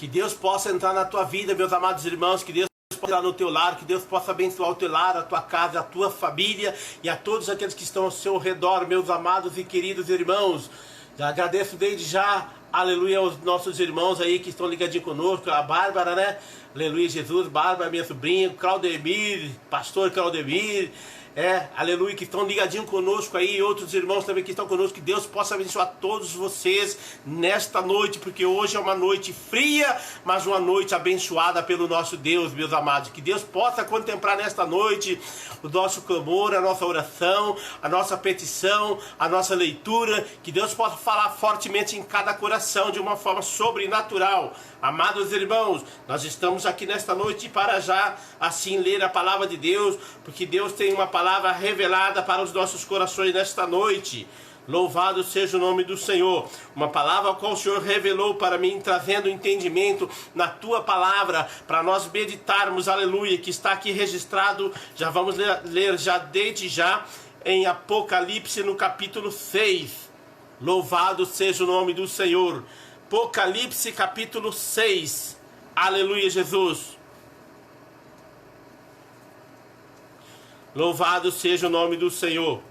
Que Deus possa entrar na tua vida, meus amados irmãos, que Deus possa entrar no teu lar, que Deus possa abençoar o teu lar, a tua casa, a tua família e a todos aqueles que estão ao seu redor, meus amados e queridos irmãos. Já agradeço desde já, aleluia, aos nossos irmãos aí que estão ligadinhos conosco, a Bárbara, né? Aleluia, Jesus, Bárbara, minha sobrinha, Claudemir, pastor Claudemir, aleluia, que estão ligadinhos conosco aí, e outros irmãos também que estão conosco. Que Deus possa abençoar todos vocês nesta noite, porque hoje é uma noite fria, mas uma noite abençoada pelo nosso Deus, meus amados. Que Deus possa contemplar nesta noite o nosso clamor, a nossa oração, a nossa petição, a nossa leitura. Que Deus possa falar fortemente em cada coração de uma forma sobrenatural. Amados irmãos, nós estamos aqui nesta noite para já assim ler a palavra de Deus, porque Deus tem uma palavra revelada para os nossos corações nesta noite. Louvado seja o nome do Senhor. Uma palavra a qual o Senhor revelou para mim, trazendo entendimento na tua palavra, para nós meditarmos, aleluia, que está aqui registrado. Já vamos ler já desde já em Apocalipse no capítulo 6. Louvado seja o nome do Senhor. Apocalipse capítulo 6. Aleluia, Jesus. Louvado seja o nome do Senhor.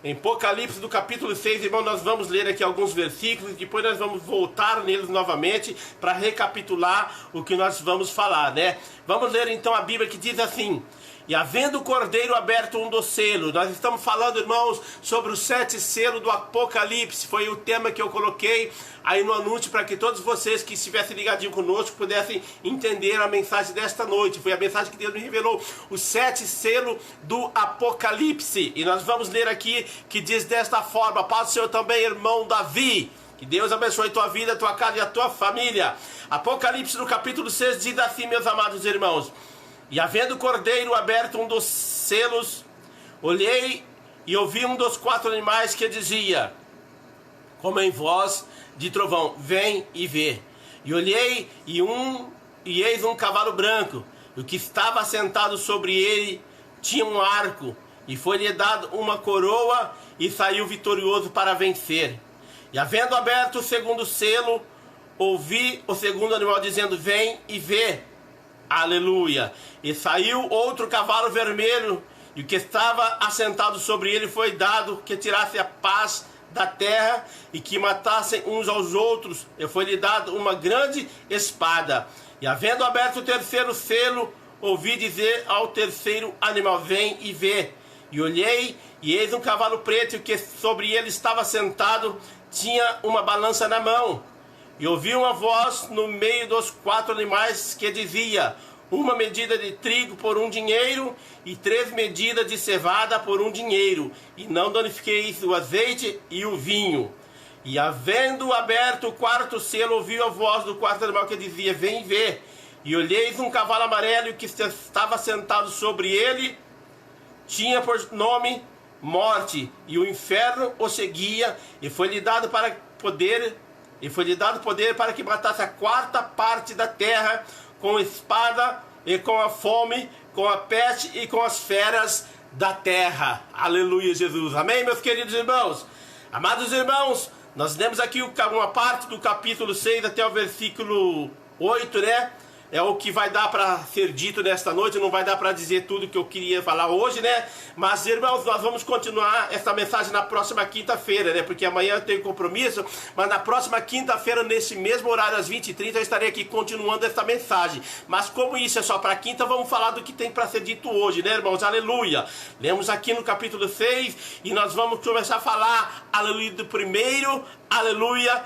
Em Apocalipse do capítulo 6, irmão, nós vamos ler aqui alguns versículos e depois nós vamos voltar neles novamente para recapitular o que nós vamos falar, né? Vamos ler então a Bíblia que diz assim: e havendo o cordeiro aberto um dos selos. Nós estamos falando, irmãos, sobre os 7 selos do Apocalipse. Foi o tema que eu coloquei aí no anúncio para que todos vocês que estivessem ligadinhos conosco pudessem entender a mensagem desta noite. Foi a mensagem que Deus me revelou, os 7 selos do Apocalipse. E nós vamos ler aqui que diz desta forma: paz do Senhor também, irmão Davi. Que Deus abençoe tua vida, tua casa e a tua família. Apocalipse no capítulo 6 diz assim, meus amados irmãos: e havendo o cordeiro aberto um dos selos, olhei e ouvi um dos 4 animais que dizia, como em voz de trovão, vem e vê. E olhei e eis um cavalo branco, e o que estava sentado sobre ele tinha um arco, e foi-lhe dado uma coroa, e saiu vitorioso para vencer. E havendo aberto o segundo selo, ouvi o segundo animal dizendo, vem e vê. Aleluia. E saiu outro cavalo vermelho, e o que estava assentado sobre ele foi dado que tirasse a paz da terra e que matassem uns aos outros, e foi-lhe dado uma grande espada. E havendo aberto o terceiro selo, ouvi dizer ao terceiro animal, vem e vê. E olhei, e eis um cavalo preto, e o que sobre ele estava sentado tinha uma balança na mão. E ouvi uma voz no meio dos 4 animais que dizia, uma medida de trigo por 1 dinheiro, e 3 medidas de cevada por 1 dinheiro, e não danifiqueis o azeite e o vinho. E havendo aberto o 4º selo, ouvi a voz do 4º animal que dizia, vem ver. E olheis um cavalo amarelo, e que estava sentado sobre ele tinha por nome Morte, e o inferno o seguia, e foi-lhe dado poder para que matasse a 4ª parte da terra, com espada e com a fome, com a peste e com as feras da terra. Aleluia, Jesus. Amém, meus queridos irmãos? Amados irmãos, nós lemos aqui uma parte do capítulo 6 até o versículo 8, né? É o que vai dar para ser dito nesta noite. Não vai dar para dizer tudo que eu queria falar hoje, né? Mas, irmãos, nós vamos continuar essa mensagem na próxima quinta-feira, né? Porque amanhã eu tenho compromisso. Mas na próxima quinta-feira, nesse mesmo horário, às 20h30, eu estarei aqui continuando essa mensagem. Mas como isso é só para quinta, vamos falar do que tem para ser dito hoje, né, irmãos? Aleluia! Lemos aqui no capítulo 6 e nós vamos começar a falar, aleluia, do primeiro, aleluia,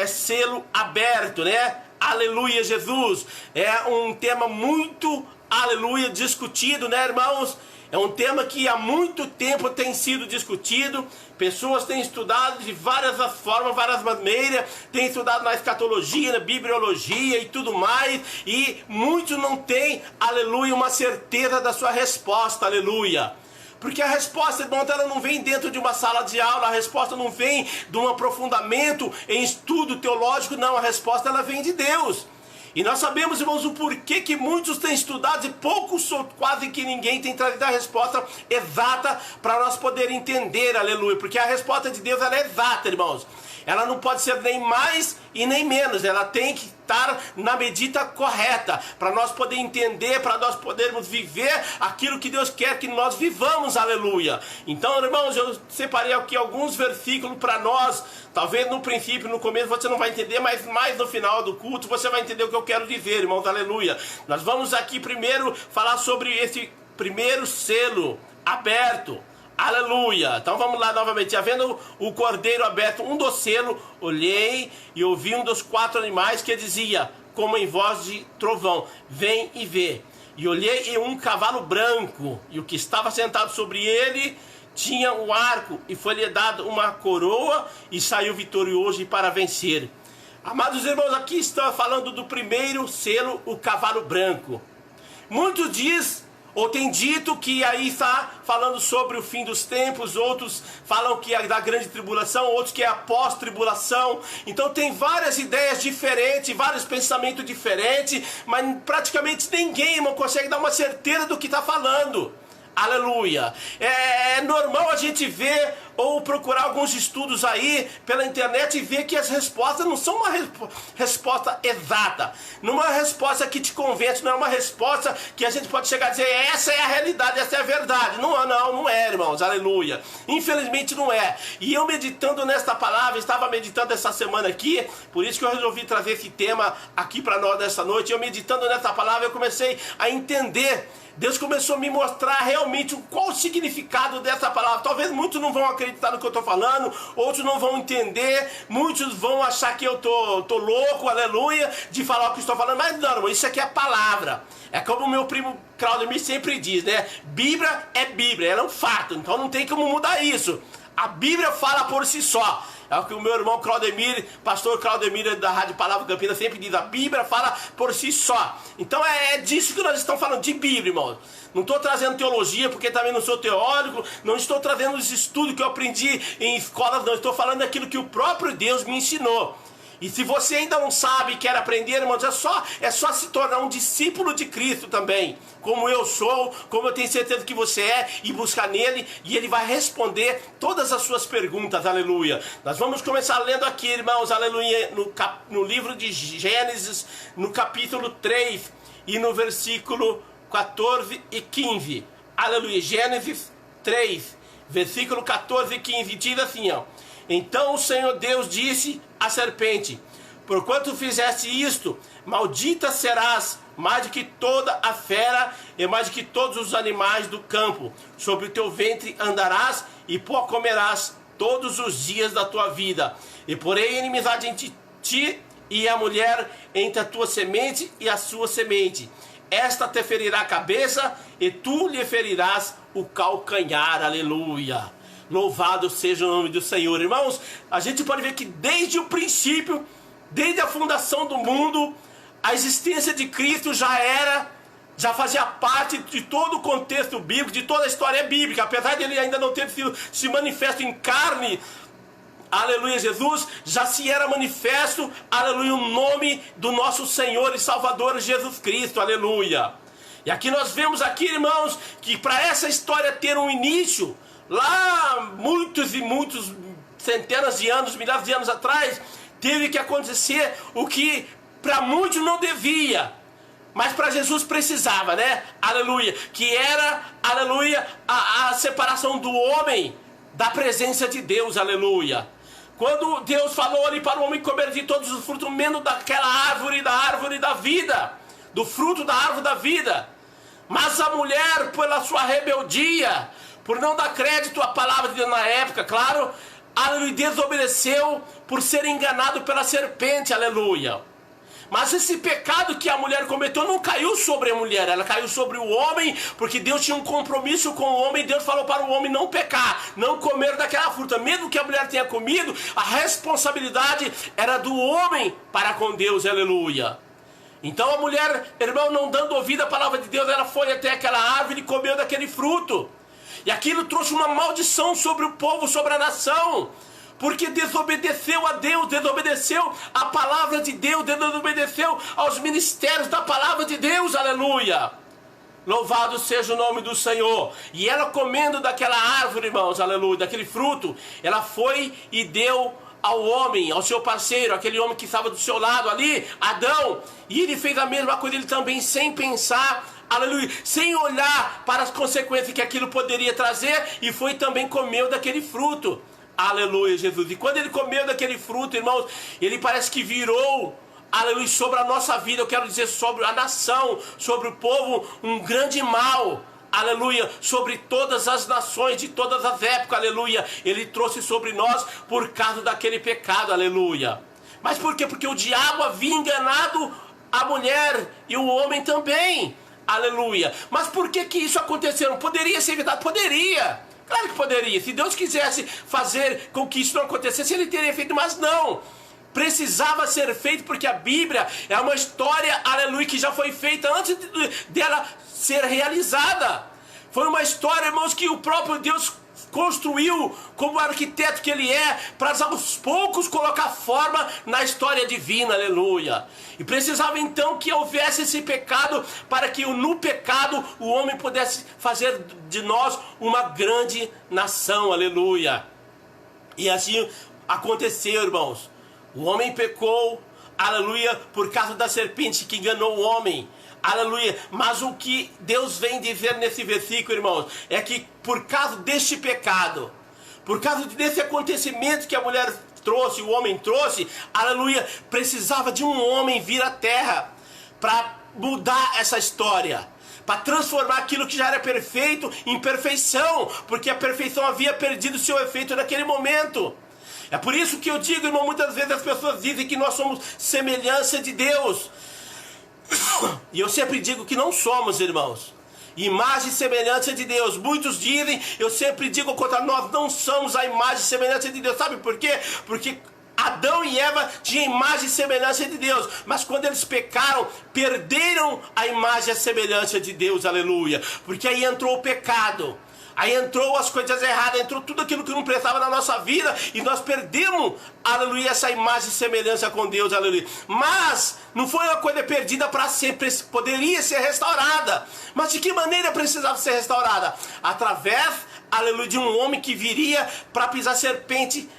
selo aberto, né? Aleluia, Jesus. É um tema muito, aleluia, discutido, né, irmãos? É um tema que há muito tempo tem sido discutido. Pessoas têm estudado de várias formas, várias maneiras. Têm estudado na escatologia, na bibliologia e tudo mais. E muitos não têm, aleluia, uma certeza da sua resposta, aleluia. Porque a resposta, irmão, ela não vem dentro de uma sala de aula, a resposta não vem de um aprofundamento em estudo teológico, não, a resposta ela vem de Deus. E nós sabemos, irmãos, o porquê que muitos têm estudado e poucos, quase que ninguém tem trazido a resposta exata para nós poder entender, aleluia. Porque a resposta de Deus ela é exata, irmãos. Ela não pode ser nem mais e nem menos. Ela tem que estar na medida correta, para nós poder entender, para nós podermos viver aquilo que Deus quer que nós vivamos, aleluia. Então, irmãos, eu separei aqui alguns versículos para nós. Talvez no princípio, no começo você não vai entender, mas mais no final do culto você vai entender o que eu quero dizer, irmãos, aleluia. Nós vamos aqui primeiro falar sobre esse primeiro selo aberto. Aleluia. Então vamos lá novamente. Havendo o cordeiro aberto, um dos selos, olhei e ouvi um dos 4 animais que dizia, como em voz de trovão, vem e vê. E olhei e um cavalo branco, e o que estava sentado sobre ele tinha um arco, e foi-lhe dado uma coroa, e saiu vitorioso para vencer. Amados irmãos, aqui está falando do primeiro selo, o cavalo branco. Muitos diz, ou tem dito que aí está falando sobre o fim dos tempos, outros falam que é da grande tribulação, outros que é a pós-tribulação. Então tem várias ideias diferentes, vários pensamentos diferentes, mas praticamente ninguém, irmão, consegue dar uma certeza do que está falando. Aleluia. É normal a gente ver ou procurar alguns estudos aí pela internet e ver que as respostas não são uma resposta exata, não é uma resposta que te convence, não é uma resposta que a gente pode chegar a dizer essa é a realidade, essa é a verdade. Não é, irmãos, aleluia. Infelizmente não é. E eu meditando nesta palavra, estava meditando essa semana aqui, por isso que eu resolvi trazer esse tema aqui para nós nessa noite. Eu meditando nessa palavra, eu comecei a entender. Deus começou a me mostrar realmente qual o significado dessa palavra. Talvez muitos não vão acreditar no que eu estou falando, outros não vão entender, muitos vão achar que eu tô louco, aleluia, de falar o que estou falando, mas não, isso aqui é a palavra. É como o meu primo Claudemir sempre diz, né? Bíblia é Bíblia, ela é um fato, então não tem como mudar isso. A Bíblia fala por si só. É o que o meu irmão Claudemir, pastor Claudemir da Rádio Palavra Campinas sempre diz, a Bíblia fala por si só. Então é disso que nós estamos falando, de Bíblia, irmão. Não estou trazendo teologia, porque também não sou teórico, não estou trazendo os estudos que eu aprendi em escolas, não. Estou falando daquilo que o próprio Deus me ensinou. E se você ainda não sabe e quer aprender, irmãos, é só se tornar um discípulo de Cristo também, como eu sou, como eu tenho certeza que você é, e buscar nele, e ele vai responder todas as suas perguntas, aleluia. Nós vamos começar lendo aqui, irmãos, aleluia, no livro de Gênesis, no capítulo 3, e no versículo 14 e 15, aleluia. Gênesis 3, versículo 14 e 15, diz assim, ó. Então o Senhor Deus disse à serpente, porquanto fizeste isto, maldita serás mais do que toda a fera e mais do que todos os animais do campo. Sobre o teu ventre andarás e pó comerás todos os dias da tua vida. E porém inimizade entre ti e a mulher, entre a tua semente e a sua semente. Esta te ferirá a cabeça e tu lhe ferirás o calcanhar. Aleluia. Louvado seja o nome do Senhor. Irmãos, a gente pode ver que desde o princípio, desde a fundação do mundo, a existência de Cristo já fazia parte de todo o contexto bíblico, de toda a história bíblica. Apesar de ele ainda não ter sido se manifesto em carne, aleluia, Jesus, já se era manifesto, aleluia, o nome do nosso Senhor e Salvador Jesus Cristo, aleluia. E aqui nós vemos aqui, irmãos, que para essa história ter um início, lá muitos e muitos, centenas de anos, milhares de anos atrás, teve que acontecer o que para muitos não devia, mas para Jesus precisava, né? Aleluia. Que era, aleluia, a separação do homem da presença de Deus, aleluia. Quando Deus falou ali para o homem comer de todos os frutos, menos daquela árvore da vida, do fruto da árvore da vida. Mas a mulher, pela sua rebeldia, por não dar crédito à palavra de Deus na época, claro, aleluia, desobedeceu por ser enganado pela serpente, aleluia. Mas esse pecado que a mulher cometeu não caiu sobre a mulher, ela caiu sobre o homem, porque Deus tinha um compromisso com o homem. Deus falou para o homem não pecar, não comer daquela fruta. Mesmo que a mulher tenha comido, a responsabilidade era do homem para com Deus, aleluia. Então a mulher, irmão, não dando ouvido à palavra de Deus, ela foi até aquela árvore e comeu daquele fruto. E aquilo trouxe uma maldição sobre o povo, sobre a nação, porque desobedeceu a Deus, desobedeceu a palavra de Deus, desobedeceu aos ministérios da palavra de Deus, aleluia. Louvado seja o nome do Senhor. E ela comendo daquela árvore, irmãos, aleluia, daquele fruto, ela foi e deu ao homem, ao seu parceiro, aquele homem que estava do seu lado ali, Adão, e ele fez a mesma coisa, ele também sem pensar, aleluia, sem olhar para as consequências que aquilo poderia trazer, e foi também comeu daquele fruto, aleluia, Jesus. E quando ele comeu daquele fruto, irmãos, ele parece que virou, aleluia, sobre a nossa vida, eu quero dizer sobre a nação, sobre o povo, um grande mal, aleluia, sobre todas as nações, de todas as épocas, aleluia, ele trouxe sobre nós por causa daquele pecado, aleluia. Mas por quê? Porque o diabo havia enganado a mulher e o homem também, aleluia. Mas por que que isso aconteceu? Poderia ser evitado? Poderia, claro que poderia. Se Deus quisesse fazer com que isso não acontecesse, ele teria feito, mas não. Precisava ser feito porque a Bíblia é uma história, aleluia, que já foi feita antes dela ser realizada. Foi uma história, irmãos, que o próprio Deus construiu como arquiteto que ele é, para aos poucos colocar forma na história divina, aleluia. E precisava então que houvesse esse pecado, para que no pecado o homem pudesse fazer de nós uma grande nação, aleluia. E assim aconteceu, irmãos. O homem pecou, aleluia, por causa da serpente que enganou o homem, aleluia. Mas o que Deus vem dizer nesse versículo, irmãos, é que por causa deste pecado, por causa desse acontecimento que a mulher trouxe, o homem trouxe, aleluia, precisava de um homem vir à terra para mudar essa história, para transformar aquilo que já era perfeito em perfeição, porque a perfeição havia perdido seu efeito naquele momento. É por isso que eu digo, irmão, muitas vezes as pessoas dizem que nós somos semelhança de Deus. E eu sempre digo que não somos, irmãos. Imagem e semelhança de Deus. Muitos dizem, eu sempre digo ao contrário, nós não somos a imagem e semelhança de Deus. Sabe por quê? Porque Adão e Eva tinham imagem e semelhança de Deus, mas quando eles pecaram, perderam a imagem e a semelhança de Deus, aleluia. Porque aí entrou o pecado. Aí entrou as coisas erradas, entrou tudo aquilo que não prestava na nossa vida, e nós perdemos, aleluia, essa imagem e semelhança com Deus, aleluia. Mas não foi uma coisa perdida para sempre, poderia ser restaurada. Mas de que maneira precisava ser restaurada? Através, aleluia, de um homem que viria para pisar serpente,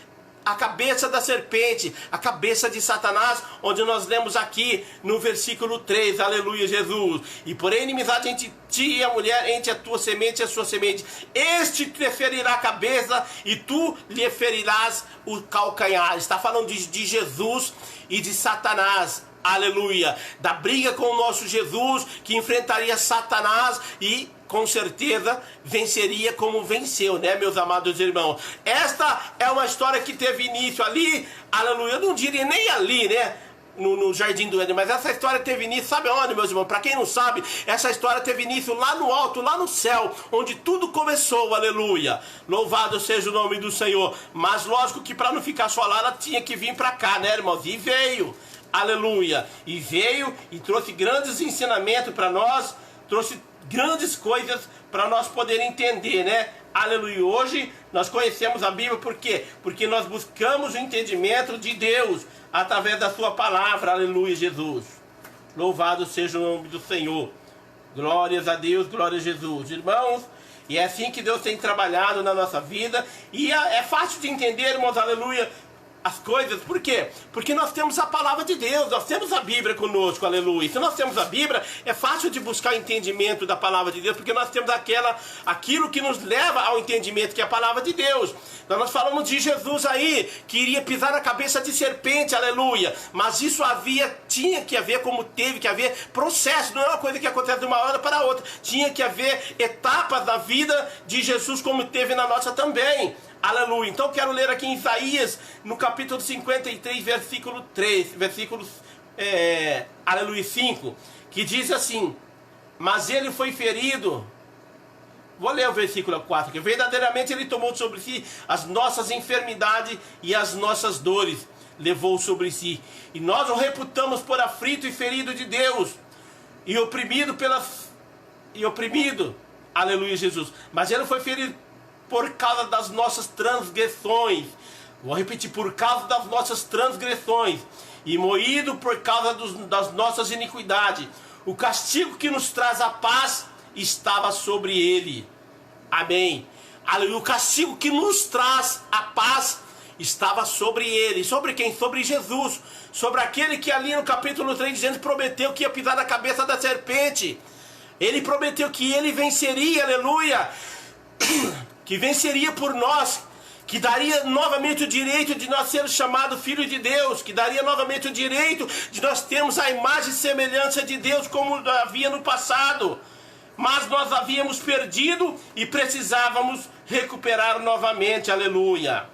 a cabeça da serpente, a cabeça de Satanás, onde nós lemos aqui no versículo 3, aleluia, Jesus. E porém inimizade entre ti e a mulher, entre a tua semente e a sua semente, este te ferirá a cabeça e tu lhe ferirás o calcanhar. Está falando de Jesus e de Satanás, aleluia, da briga com o nosso Jesus, que enfrentaria Satanás e com certeza venceria como venceu, né, meus amados irmãos? Esta é uma história que teve início ali, aleluia, eu não diria nem ali, né, no Jardim do Éden, mas essa história teve início, sabe onde, meus irmãos? Para quem não sabe, essa história teve início lá no alto, lá no céu, onde tudo começou, aleluia. Louvado seja o nome do Senhor. Mas lógico que para não ficar só lá, ela tinha que vir para cá, né, irmãos? E veio, aleluia, e veio e trouxe grandes ensinamentos para nós, trouxe grandes coisas para nós poder entender, né? Aleluia. Hoje nós conhecemos a Bíblia, por quê? Porque nós buscamos o entendimento de Deus através da sua palavra, aleluia, Jesus. Louvado seja o nome do Senhor. Glórias a Deus, glória a Jesus. Irmãos, e é assim que Deus tem trabalhado na nossa vida, e é fácil de entender, irmãos, aleluia, as coisas. Por quê? Porque nós temos a palavra de Deus, nós temos a Bíblia conosco, aleluia. Se nós temos a Bíblia, é fácil de buscar entendimento da palavra de Deus, porque nós temos aquilo que nos leva ao entendimento, que é a palavra de Deus. Então nós falamos de Jesus aí, que iria pisar na cabeça de serpente, aleluia. Mas isso tinha que haver, como teve que haver processo, não é uma coisa que acontece de uma hora para a outra. Tinha que haver etapas da vida de Jesus, como teve na nossa também. Aleluia. Então quero ler aqui em Isaías, no capítulo 53, versículo 3, aleluia, 5, que diz assim: mas ele foi ferido. Vou ler o versículo 4, que verdadeiramente ele tomou sobre si as nossas enfermidades e as nossas dores levou sobre si. E nós o reputamos por aflito e ferido de Deus, e oprimido, aleluia, Jesus. Mas ele foi ferido por causa das nossas transgressões. Vou repetir: por causa das nossas transgressões, e moído por causa das nossas iniquidades. O castigo que nos traz a paz estava sobre ele. Amém. Aleluia. O castigo que nos traz a paz estava sobre ele. Sobre quem? Sobre Jesus. Sobre aquele que ali no capítulo 3 dizendo, prometeu que ia pisar na cabeça da serpente. Ele prometeu que ele venceria, aleluia, que venceria por nós, que daria novamente o direito de nós sermos chamados filhos de Deus, que daria novamente o direito de nós termos a imagem e semelhança de Deus como havia no passado. Mas nós havíamos perdido e precisávamos recuperar novamente, aleluia.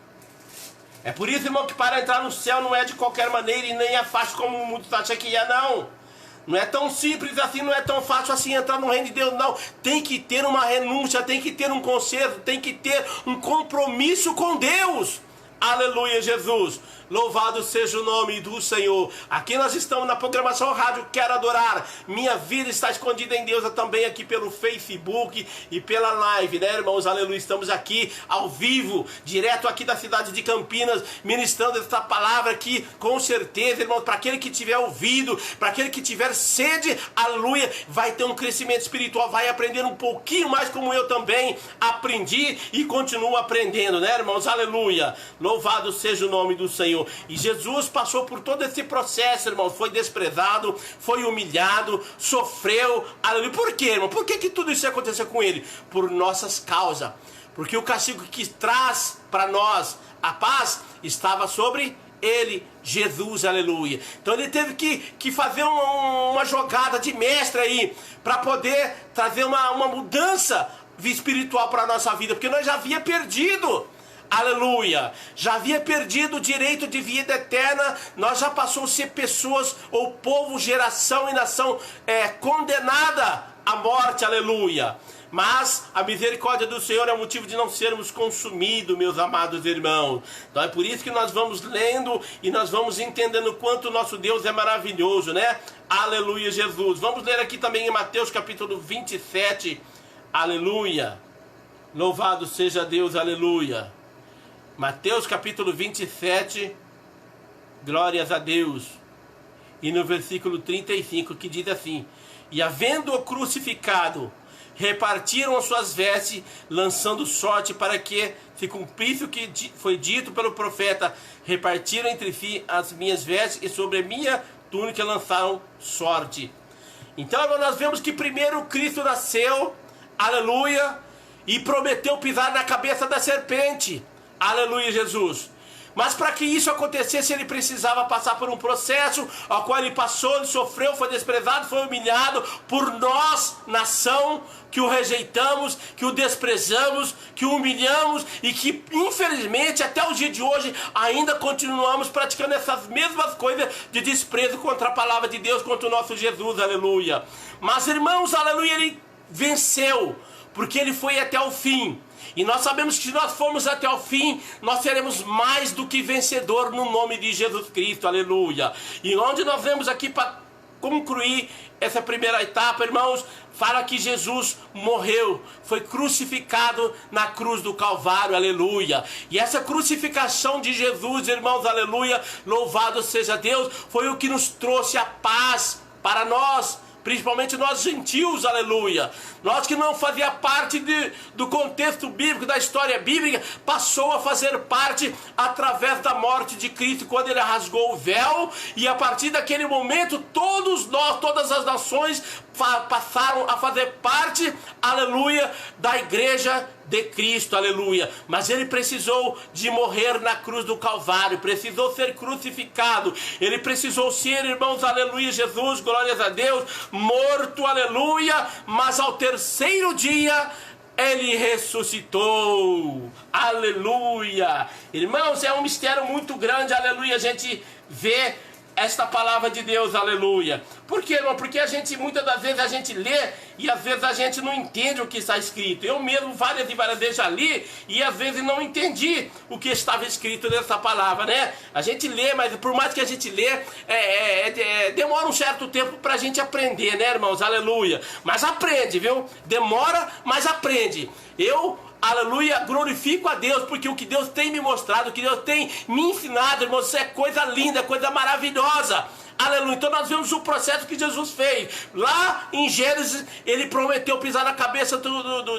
É por isso, irmão, que para entrar no céu não é de qualquer maneira e nem é fácil como muitos acham que é, não. Não é tão simples assim, não é tão fácil assim entrar no reino de Deus, não. Tem que ter uma renúncia, tem que ter um conserto, tem que ter um compromisso com Deus. Aleluia, Jesus. Louvado seja o nome do Senhor. Aqui nós estamos na programação Rádio Quero Adorar. Minha vida está escondida em Deus também aqui pelo Facebook e pela live, né, irmãos? Aleluia. Estamos aqui ao vivo, direto aqui da cidade de Campinas, ministrando esta palavra aqui, com certeza, irmãos, para aquele que tiver ouvido, para aquele que tiver sede, aleluia, vai ter um crescimento espiritual, vai aprender um pouquinho mais como eu também aprendi e continuo aprendendo, né, irmãos? Aleluia. Louvado seja o nome do Senhor. E Jesus passou por todo esse processo, irmão. Foi desprezado, foi humilhado, sofreu. Aleluia. Por quê, irmão? Por que tudo isso aconteceu com ele? Por nossas causas. Porque o castigo que traz para nós a paz estava sobre ele, Jesus, aleluia. Então ele teve que fazer uma jogada de mestre aí, para poder trazer uma mudança espiritual para a nossa vida. Porque nós já havia perdido. Aleluia, já havia perdido o direito de vida eterna. Nós já passamos a ser pessoas ou povo, geração e nação condenada à morte, aleluia. Mas a misericórdia do Senhor é o motivo de não sermos consumidos, meus amados irmãos. Então é por isso que nós vamos lendo e nós vamos entendendo o quanto o nosso Deus é maravilhoso, né? Aleluia, Jesus. Vamos ler aqui também em Mateus capítulo 27, aleluia. Louvado seja Deus, aleluia. Mateus capítulo 27, glórias a Deus. E no versículo 35 que diz assim: e havendo-o crucificado, repartiram as suas vestes, lançando sorte para que se cumprisse o que foi dito pelo profeta: repartiram entre si as minhas vestes e sobre a minha túnica lançaram sorte. Então nós vemos que primeiro Cristo nasceu, aleluia, e prometeu pisar na cabeça da serpente. Aleluia, Jesus. Mas para que isso acontecesse, ele precisava passar por um processo ao qual ele passou, ele sofreu, foi desprezado, foi humilhado por nós, nação, que o rejeitamos, que o desprezamos, que o humilhamos e que infelizmente até o dia de hoje ainda continuamos praticando essas mesmas coisas de desprezo contra a palavra de Deus, contra o nosso Jesus, aleluia. Mas irmãos, aleluia, ele venceu, porque ele foi até o fim. E nós sabemos que se nós formos até o fim, nós seremos mais do que vencedor no nome de Jesus Cristo, aleluia. E onde nós vemos aqui para concluir essa primeira etapa, irmãos, fala que Jesus morreu, foi crucificado na cruz do Calvário, aleluia. E essa crucificação de Jesus, irmãos, aleluia, louvado seja Deus, foi o que nos trouxe a paz para nós, principalmente nós gentios, aleluia. Nós que não fazia parte do contexto bíblico, da história bíblica, passou a fazer parte através da morte de Cristo, quando ele rasgou o véu, e a partir daquele momento todos nós, todas as nações passaram a fazer parte, aleluia, da igreja de Cristo, aleluia. Mas ele precisou de morrer na cruz do Calvário, precisou ser crucificado, ele precisou ser, irmãos, aleluia, Jesus, glórias a Deus, morto, aleluia, mas ao terceiro dia ele ressuscitou, aleluia. Irmãos, é um mistério muito grande, aleluia, a gente vê esta palavra de Deus, aleluia. Por quê, irmão? Porque muitas das vezes a gente lê e às vezes a gente não entende o que está escrito. Eu mesmo várias e várias vezes já li e às vezes não entendi o que estava escrito nessa palavra, né? A gente lê, mas por mais que a gente lê, demora um certo tempo para a gente aprender, né, irmãos? Aleluia. Mas aprende, viu? Demora, mas aprende. Aleluia, glorifico a Deus, porque o que Deus tem me mostrado, o que Deus tem me ensinado, irmãos, isso é coisa linda, coisa maravilhosa. Aleluia. Então nós vemos o processo que Jesus fez. Lá em Gênesis, ele prometeu pisar na cabeça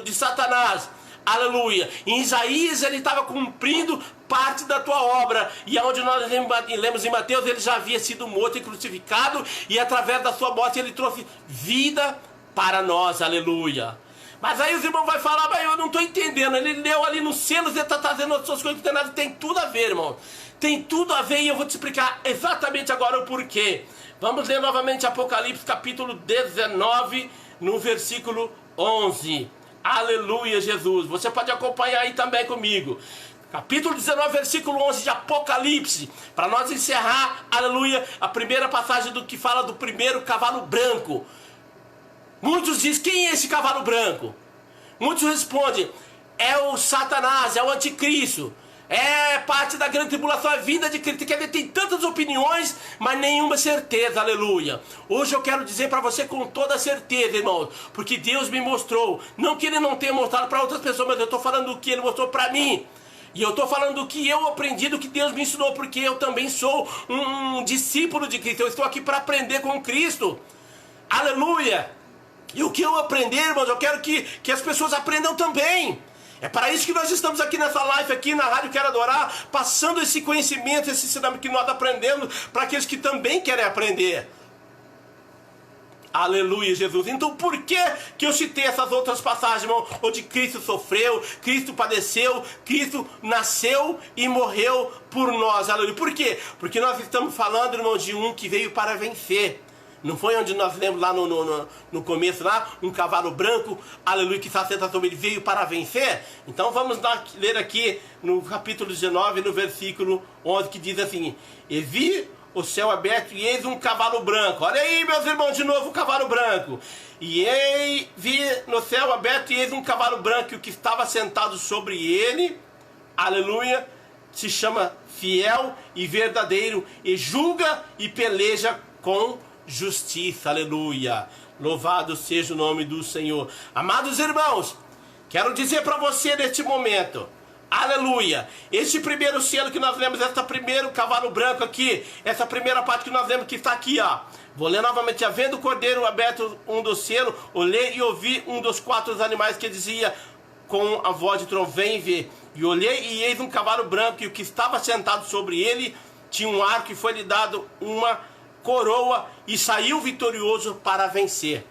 de Satanás. aleluia. Em Isaías ele estava cumprindo parte da tua obra, e aonde nós lemos em Mateus, ele já havia sido morto e crucificado, e através da sua morte ele trouxe vida para nós, aleluia. Mas aí os irmãos vão falar, mas eu não estou entendendo, ele leu ali nos selos, ele está trazendo outras coisas que tem nada, tem tudo a ver, irmão, tem tudo a ver, e eu vou te explicar exatamente agora o porquê. Vamos ler novamente Apocalipse capítulo 19, no versículo 11, aleluia, Jesus, você pode acompanhar aí também comigo. Capítulo 19, versículo 11 de Apocalipse, para nós encerrar, aleluia, a primeira passagem do que fala do primeiro cavalo branco. Muitos dizem, quem é esse cavalo branco? Muitos respondem, é o Satanás, é o anticristo, é parte da grande tribulação, é vinda de Cristo. Quer dizer, tem tantas opiniões, mas nenhuma certeza, aleluia. Hoje eu quero dizer para você com toda certeza, irmãos, porque Deus me mostrou, não que Ele não tenha mostrado para outras pessoas, mas eu estou falando do que Ele mostrou para mim. E eu estou falando do que eu aprendi, do que Deus me ensinou, porque eu também sou um discípulo de Cristo. Eu estou aqui para aprender com Cristo. Aleluia! E o que eu aprender, irmãos, eu quero que as pessoas aprendam também. É para isso que nós estamos aqui nessa live, aqui na Rádio Quero Adorar, passando esse conhecimento, esse ensinamento que nós aprendemos para aqueles que também querem aprender. Aleluia, Jesus. Então por que eu citei essas outras passagens, irmão? Onde Cristo sofreu, Cristo padeceu, Cristo nasceu e morreu por nós. Aleluia. Por quê? Porque nós estamos falando, irmão, de um que veio para vencer. Não foi onde nós lemos lá no começo, lá, um cavalo branco, aleluia, que está sentado sobre ele, veio para vencer? Então vamos ler aqui no capítulo 19, no versículo 11, que diz assim: e vi o céu aberto e eis um cavalo branco. Olha aí, meus irmãos, de novo o cavalo branco. E vi no céu aberto e eis um cavalo branco, e o que estava sentado sobre ele, aleluia, se chama Fiel e Verdadeiro, e julga e peleja com justiça, aleluia. Louvado seja o nome do Senhor. Amados irmãos, quero dizer para você neste momento, aleluia, este primeiro selo que nós lemos, esse primeiro cavalo branco aqui, essa primeira parte que nós lemos que está aqui, ó. Vou ler novamente. Havendo o cordeiro aberto um dos selos, olhei e ouvi um dos 4 animais que dizia com a voz de trovão, vem ver. E olhei e eis um cavalo branco, e o que estava sentado sobre ele tinha um arco, e foi-lhe dado uma coroa, e saiu vitorioso para vencer.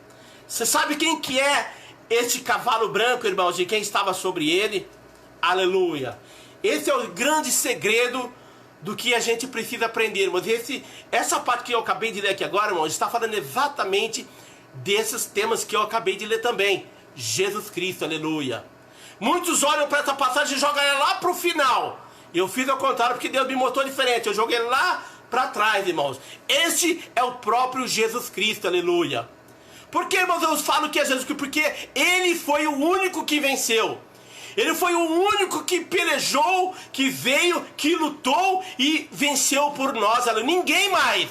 Você sabe quem que é este cavalo branco, irmãos, e quem estava sobre ele? Aleluia. Esse é o grande segredo do que a gente precisa aprender, irmãos. Essa parte que eu acabei de ler aqui agora, irmãos, está falando exatamente desses temas que eu acabei de ler também. Jesus Cristo, aleluia. Muitos olham para essa passagem e jogam ela lá para o final. Eu fiz ao contrário, porque Deus me mostrou diferente. Eu joguei lá para trás, irmãos. Este é o próprio Jesus Cristo, aleluia. Por que, irmãos, eu falo que é Jesus Cristo? Porque Ele foi o único que venceu. Ele foi o único que pelejou, que veio, que lutou e venceu por nós, aleluia.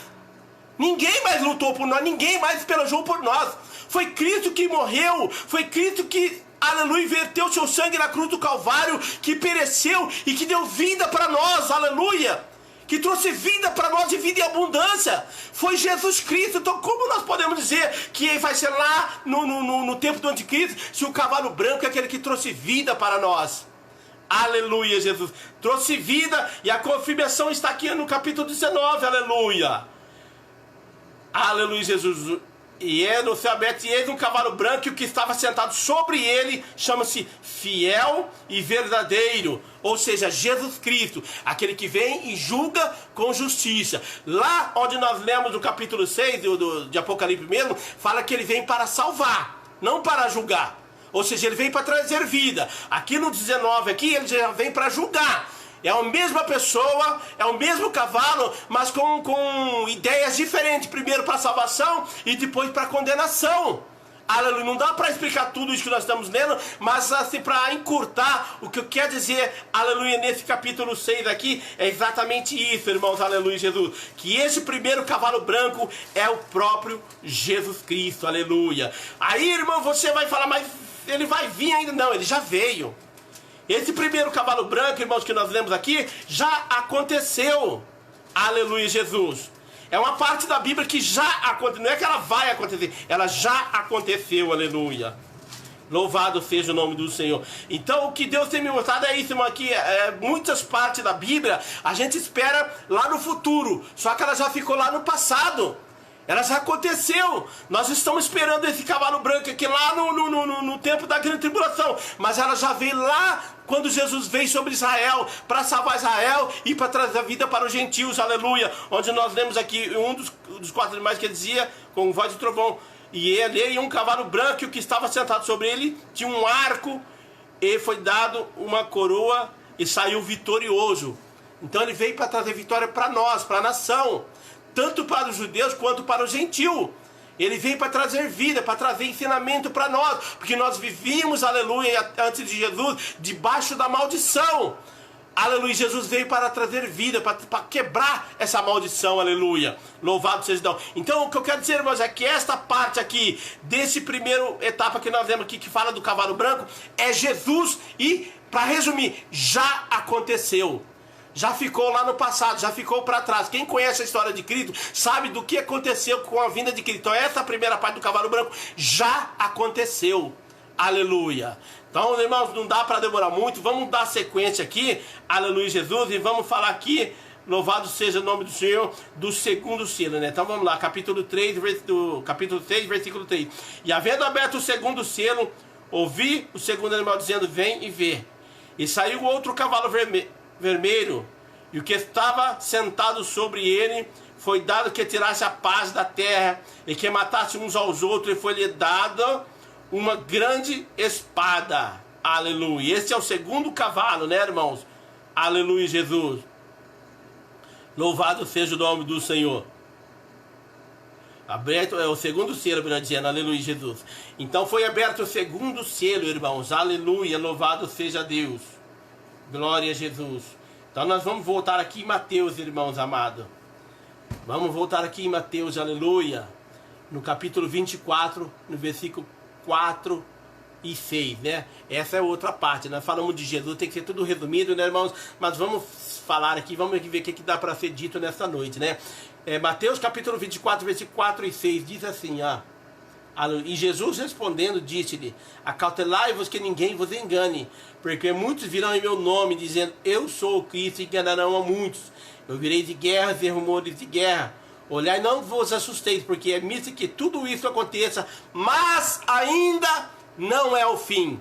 Ninguém mais lutou por nós, ninguém mais pelejou por nós. Foi Cristo que morreu, foi Cristo que, aleluia, verteu seu sangue na cruz do Calvário, que pereceu e que deu vida para nós, aleluia. Que trouxe vida para nós e vida em abundância. Foi Jesus Cristo. Então como nós podemos dizer que vai ser lá no tempo do anticristo, se o cavalo branco é aquele que trouxe vida para nós? Aleluia, Jesus. Trouxe vida, e a confirmação está aqui no capítulo 19, aleluia. Aleluia, Jesus. E é no céu aberto, e eis um cavalo branco, e o que estava sentado sobre ele chama-se Fiel e Verdadeiro, ou seja, Jesus Cristo, aquele que vem e julga com justiça. Lá onde nós lemos no capítulo 6 de Apocalipse mesmo, fala que ele vem para salvar, não para julgar. Ou seja, ele vem para trazer vida. Aqui no 19, aqui, ele já vem para julgar. É a mesma pessoa, é o mesmo cavalo, mas com ideias diferentes. Primeiro para salvação e depois para condenação. Aleluia. Não dá para explicar tudo isso que nós estamos lendo, mas assim, para encurtar, o que eu quero dizer, aleluia, nesse capítulo 6 aqui, é exatamente isso, irmãos, aleluia, Jesus. Que esse primeiro cavalo branco é o próprio Jesus Cristo, aleluia. Aí, irmão, você vai falar, mas ele vai vir ainda? Não, ele já veio. Esse primeiro cavalo branco, irmãos, que nós lemos aqui, já aconteceu. Aleluia, Jesus. É uma parte da Bíblia que já aconteceu. Não é que ela vai acontecer, ela já aconteceu, aleluia. Louvado seja o nome do Senhor. Então o que Deus tem me mostrado é isso, irmão, aqui muitas partes da Bíblia a gente espera lá no futuro, só que ela já ficou lá no passado. Ela já aconteceu. Nós estamos esperando esse cavalo branco aqui lá no tempo da grande tribulação. Mas ela já veio lá quando Jesus veio sobre Israel, para salvar Israel e para trazer a vida para os gentios, aleluia. Onde nós lemos aqui um dos 4 animais que dizia, com voz de trovão, e ele um cavalo branco, e o que estava sentado sobre ele tinha um arco, e foi dado uma coroa, e saiu vitorioso. Então ele veio para trazer vitória para nós, para a nação, tanto para os judeus quanto para o gentil. Ele veio para trazer vida, para trazer ensinamento para nós, porque nós vivíamos, aleluia, antes de Jesus, debaixo da maldição. Aleluia, Jesus veio para trazer vida, para quebrar essa maldição, aleluia. Louvado seja Deus. Então o que eu quero dizer, irmãos, é que esta parte aqui, desse primeiro etapa que nós vemos aqui, que fala do cavalo branco, é Jesus, e, para resumir, já aconteceu. Já ficou lá no passado, já ficou para trás. Quem conhece a história de Cristo sabe do que aconteceu com a vinda de Cristo. Então essa primeira parte do cavalo branco já aconteceu. Aleluia. Então, irmãos, não dá para demorar muito. Vamos dar sequência aqui. Aleluia, Jesus. E vamos falar aqui, louvado seja o nome do Senhor, do segundo selo, né? Então vamos lá, capítulo 6, versículo 3. E havendo aberto o segundo selo, ouvi o segundo animal dizendo, vem e vê. E saiu outro cavalo vermelho, e o que estava sentado sobre ele foi dado que tirasse a paz da terra, e que matasse uns aos outros, e foi-lhe dada uma grande espada. Aleluia. Esse é o segundo cavalo, né, irmãos? Aleluia, Jesus. Louvado seja o nome do Senhor. Aberto é o segundo selo, melhor dizendo, aleluia, Jesus. Então foi aberto o segundo selo, irmãos, aleluia, louvado seja Deus. Glória a Jesus. Então nós vamos voltar aqui em Mateus, irmãos amados. Vamos voltar aqui em Mateus, aleluia. No capítulo 24, no versículo 4 e 6, né? Essa é outra parte. Nós falamos de Jesus, tem que ser tudo resumido, né, irmãos? Mas vamos falar aqui, vamos ver o que dá para ser dito nessa noite, né? Mateus capítulo 24, versículo 4 e 6, diz assim, e Jesus respondendo disse-lhe, acautelai-vos que ninguém vos engane, porque muitos virão em meu nome, dizendo, eu sou o Cristo, e enganarão a muitos. Eu virei de guerras e rumores de guerra. Olhai, não vos assusteis, porque é misto que tudo isso aconteça, mas ainda não é o fim.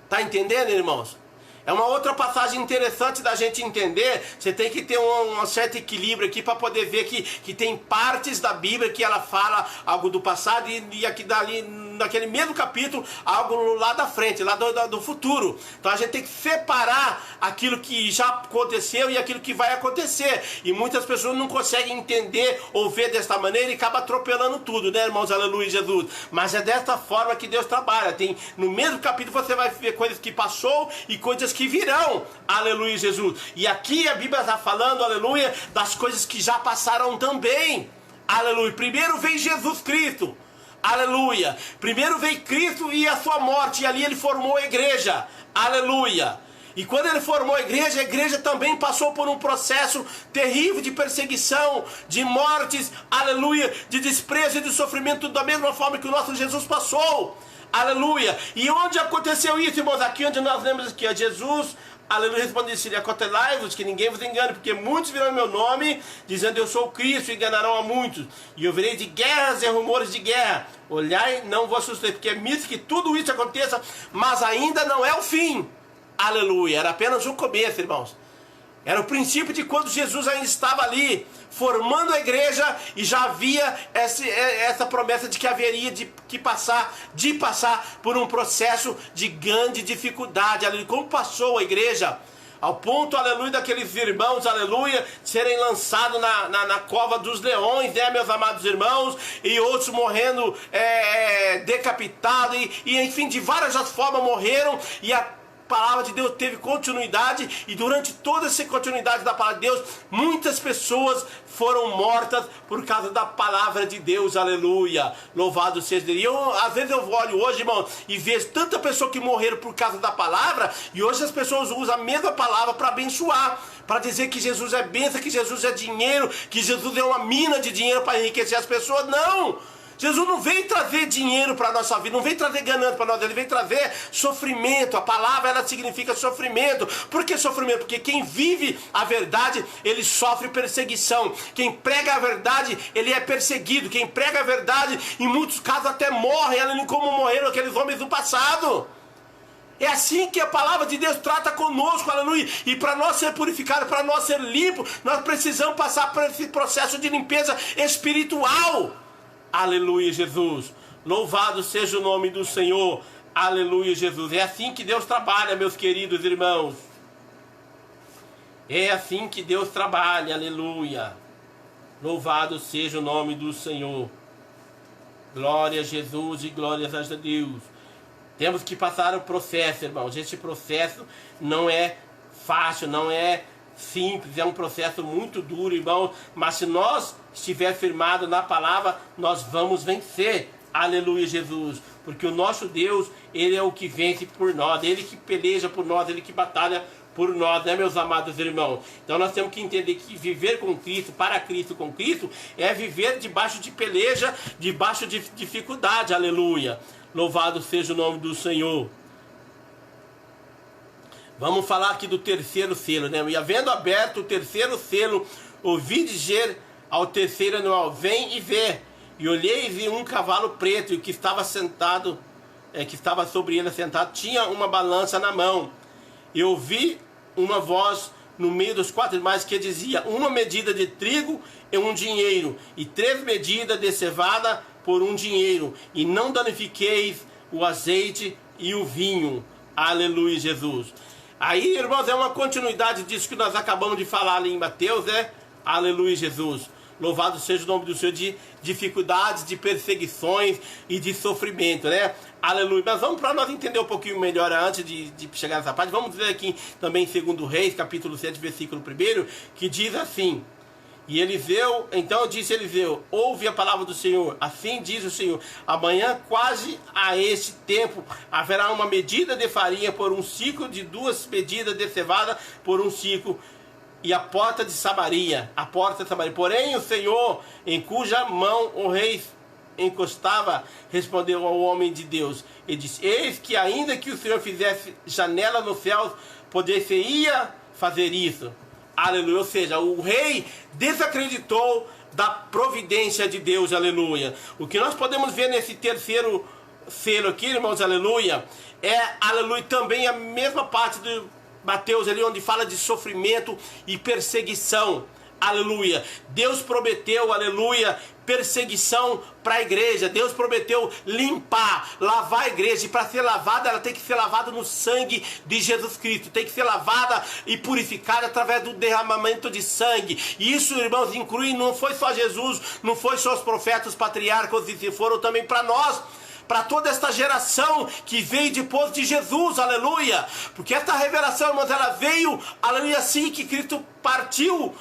Tá entendendo, irmãos? É uma outra passagem interessante da gente entender. Você tem que ter um certo equilíbrio aqui para poder ver que tem partes da Bíblia que ela fala algo do passado e aqui dali, naquele mesmo capítulo, algo lá da frente, lá do futuro. Então a gente tem que separar aquilo que já aconteceu e aquilo que vai acontecer. E muitas pessoas não conseguem entender ou ver desta maneira e acabam atropelando tudo, né, irmãos? Aleluia, Jesus. Mas é desta forma que Deus trabalha. No mesmo capítulo você vai ver coisas que passou e coisas que virão, aleluia, Jesus. E aqui a Bíblia está falando, aleluia, das coisas que já passaram também, aleluia. Primeiro veio Jesus Cristo, aleluia. Primeiro veio Cristo e a sua morte, e ali ele formou a igreja, aleluia. E quando ele formou a igreja também passou por um processo terrível de perseguição, de mortes, aleluia, de desprezo e de sofrimento, da mesma forma que o nosso Jesus passou. Aleluia. E onde aconteceu isso, irmãos? Aqui onde nós lemos aqui, Jesus, aleluia, respondeu-lhe, acautelai-vos que ninguém vos engane, porque muitos virão em meu nome, dizendo eu sou o Cristo, e enganarão a muitos. E eu virei de guerras e rumores de guerra. Olhai, não vos assusteis, porque é misto que tudo isso aconteça, mas ainda não é o fim. Aleluia. Era apenas o começo, irmãos. Era o princípio de quando Jesus ainda estava ali, formando a igreja, e já havia essa promessa de que haveria de passar por um processo de grande dificuldade. Aleluia. Como passou a igreja, ao ponto, aleluia, daqueles irmãos, aleluia, serem lançados na cova dos leões, né, meus amados irmãos, e outros morrendo decapitados, e enfim, de várias formas morreram, e a palavra de Deus teve continuidade, e durante toda essa continuidade da palavra de Deus, muitas pessoas foram mortas por causa da palavra de Deus, aleluia, louvado seja Deus. E às vezes eu olho hoje, irmão, e vejo tanta pessoa que morreram por causa da palavra, e hoje as pessoas usam a mesma palavra para abençoar, para dizer que Jesus é bênção, que Jesus é dinheiro, que Jesus é uma mina de dinheiro para enriquecer as pessoas. Não! Jesus não veio trazer dinheiro para a nossa vida, não veio trazer ganância para nós, ele veio trazer sofrimento. A palavra, ela significa sofrimento. Por que sofrimento? Porque quem vive a verdade, ele sofre perseguição. Quem prega a verdade, ele é perseguido. Quem prega a verdade, em muitos casos até morre, como morreram aqueles homens do passado. É assim que a palavra de Deus trata conosco, aleluia. E para nós ser purificado, para nós ser limpo, nós precisamos passar por esse processo de limpeza espiritual. Aleluia, Jesus. Louvado seja o nome do Senhor. Aleluia, Jesus. É assim que Deus trabalha, meus queridos irmãos. É assim que Deus trabalha, aleluia. Louvado seja o nome do Senhor. Glória a Jesus e glórias a Deus. Temos que passar o processo, irmãos. Este processo não é fácil, não é simples, é um processo muito duro, irmão. Mas se nós estivermos firmados na palavra, nós vamos vencer. Aleluia, Jesus. Porque o nosso Deus, ele é o que vence por nós, ele que peleja por nós, ele que batalha por nós, né, meus amados irmãos? Então nós temos que entender que viver com Cristo, para Cristo, com Cristo, é viver debaixo de peleja, debaixo de dificuldade. Aleluia. Louvado seja o nome do Senhor. Vamos falar aqui do terceiro selo, né? E havendo aberto o terceiro selo, ouvi dizer ao terceiro animal: vem e vê. E olhei e vi um cavalo preto, e o que estava sentado, que estava sobre ele sentado, tinha uma balança na mão. E ouvi uma voz no meio dos quatro animais que dizia: uma medida de trigo é um dinheiro, e 3 medidas de cevada por um dinheiro, e não danifiqueis o azeite e o vinho. Aleluia, Jesus. Aí, irmãos, é uma continuidade disso que nós acabamos de falar ali em Mateus, né? Aleluia, Jesus. Louvado seja o nome do Senhor, de dificuldades, de perseguições e de sofrimento, né? Aleluia. Mas vamos, para nós entender um pouquinho melhor antes de chegar nessa parte, vamos ver aqui também em 2 Reis, capítulo 7, versículo 1, que diz assim: e Eliseu, então disse Eliseu: ouve a palavra do Senhor, assim diz o Senhor, amanhã quase a este tempo haverá uma medida de farinha por um ciclo, de 2 medidas de cevada por um ciclo, e a porta de Samaria, porém o Senhor, em cuja mão o rei encostava, respondeu ao homem de Deus, e disse: eis que ainda que o Senhor fizesse janela no céu, poder-se-ia fazer isso. Aleluia. Ou seja, o rei desacreditou da providência de Deus. Aleluia. O que nós podemos ver nesse terceiro selo aqui, irmãos, aleluia, é, aleluia, também a mesma parte do Mateus ali, onde fala de sofrimento e perseguição. Aleluia. Deus prometeu, aleluia, perseguição para a igreja. Deus prometeu limpar, lavar a igreja. E para ser lavada, ela tem que ser lavada no sangue de Jesus Cristo. Tem que ser lavada e purificada através do derramamento de sangue. E isso, irmãos, inclui, não foi só Jesus, não foi só os profetas, os patriarcas, e foram também para nós, para toda esta geração que veio depois de Jesus, aleluia. Porque esta revelação, irmãos, ela veio, aleluia, assim que Cristo partiu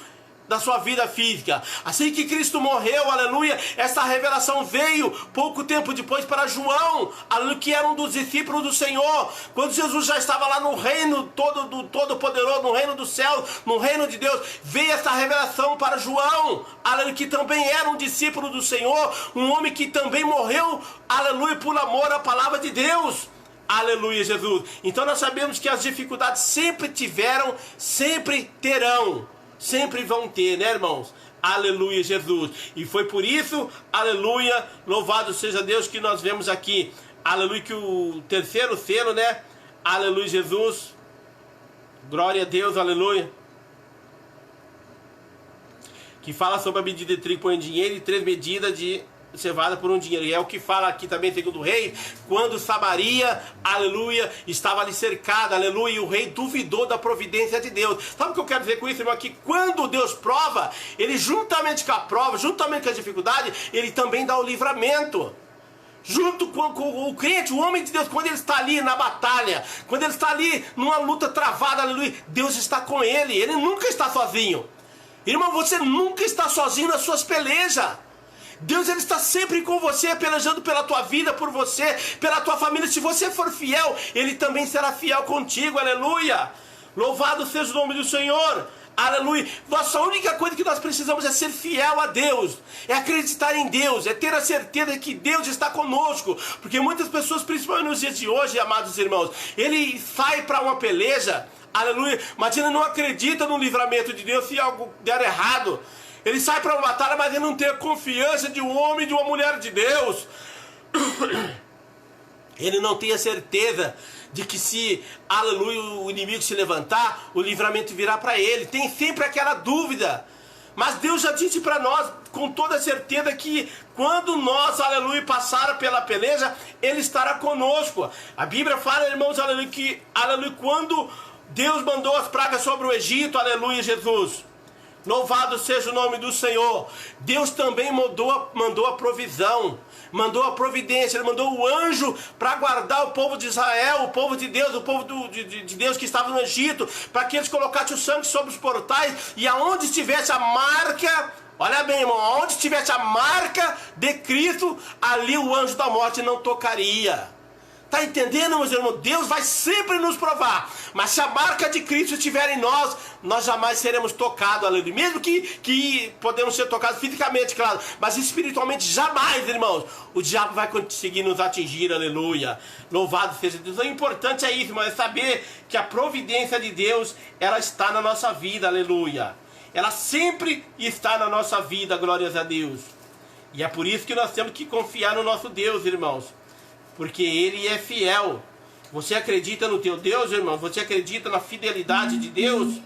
da sua vida física. Assim que Cristo morreu, aleluia, essa revelação veio pouco tempo depois para João, aleluia, que era um dos discípulos do Senhor. Quando Jesus já estava lá no reino todo-poderoso, no reino do céu, no reino de Deus, veio essa revelação para João, aleluia, que também era um discípulo do Senhor, um homem que também morreu, aleluia, por amor à palavra de Deus. Aleluia, Jesus. Então nós sabemos que as dificuldades sempre tiveram, sempre terão, sempre vão ter, né, irmãos? Aleluia, Jesus. E foi por isso, aleluia, louvado seja Deus, que nós vemos aqui, aleluia, que o terceiro selo, né? Aleluia, Jesus. Glória a Deus, aleluia. Que fala sobre a medida de trigo por um dinheiro e 3 medidas de cevada por um dinheiro. E é o que fala aqui também, segundo o rei, quando Samaria, aleluia, estava ali cercada, aleluia, e o rei duvidou da providência de Deus. Sabe o que eu quero dizer com isso, irmão? Que quando Deus prova, ele juntamente com a prova, juntamente com a dificuldade, ele também dá o livramento. Junto com o crente, o homem de Deus, quando ele está ali na batalha, quando ele está ali numa luta travada, aleluia, Deus está com ele, ele nunca está sozinho. Irmão, você nunca está sozinho nas suas pelejas. Deus, ele está sempre com você, pelejando pela tua vida, por você, pela tua família. Se você for fiel, ele também será fiel contigo, aleluia. Louvado seja o nome do Senhor, Aleluia. Nossa única coisa que nós precisamos é ser fiel a Deus, é acreditar em Deus, é ter a certeza que Deus está conosco. Porque muitas pessoas, principalmente nos dias de hoje, amados irmãos, ele sai para uma peleja, aleluia, mas ele não acredita no livramento de Deus se algo der errado. Ele sai para uma batalha, mas ele não tem a confiança de um homem e de uma mulher de Deus. Ele não tem a certeza de que se, aleluia, o inimigo se levantar, o livramento virá para ele. Tem sempre aquela dúvida. Mas Deus já disse para nós com toda certeza que quando nós, aleluia, passar pela peleja, Ele estará conosco. A Bíblia fala, irmãos, aleluia, que, aleluia, quando Deus mandou as pragas sobre o Egito, aleluia, Jesus, louvado seja o nome do Senhor, Deus também mandou a provisão, mandou a providência, Ele mandou o anjo para guardar o povo de Israel, o povo de Deus, o povo de Deus que estava no Egito, para que eles colocassem o sangue sobre os portais, e aonde estivesse a marca, olha bem, irmão, aonde estivesse a marca de Cristo, ali o anjo da morte não tocaria. Está entendendo, meus irmãos? Deus vai sempre nos provar. Mas se a marca de Cristo estiver em nós, nós jamais seremos tocados, aleluia. Mesmo que podemos ser tocados fisicamente, claro. Mas espiritualmente, jamais, irmãos. O diabo vai conseguir nos atingir, aleluia. Louvado seja Deus. O importante é isso, irmão. É saber que a providência de Deus, ela está na nossa vida, aleluia. Ela sempre está na nossa vida, glórias a Deus. E é por isso que nós temos que confiar no nosso Deus, irmãos. Porque Ele é fiel. Você acredita no teu Deus, irmão? Você acredita na fidelidade de Deus?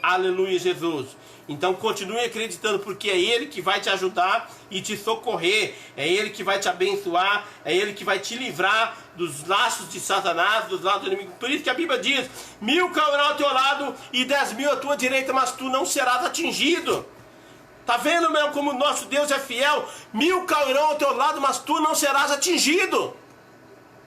Aleluia, Jesus. Então continue acreditando, porque é Ele que vai te ajudar e te socorrer. É Ele que vai te abençoar. É Ele que vai te livrar dos laços de Satanás, dos laços do inimigo. Por isso que a Bíblia diz: 1000 cairão ao teu lado e 10.000 à tua direita, mas tu não serás atingido. Tá vendo, meu, como o nosso Deus é fiel? 1000 cairão ao teu lado, mas tu não serás atingido.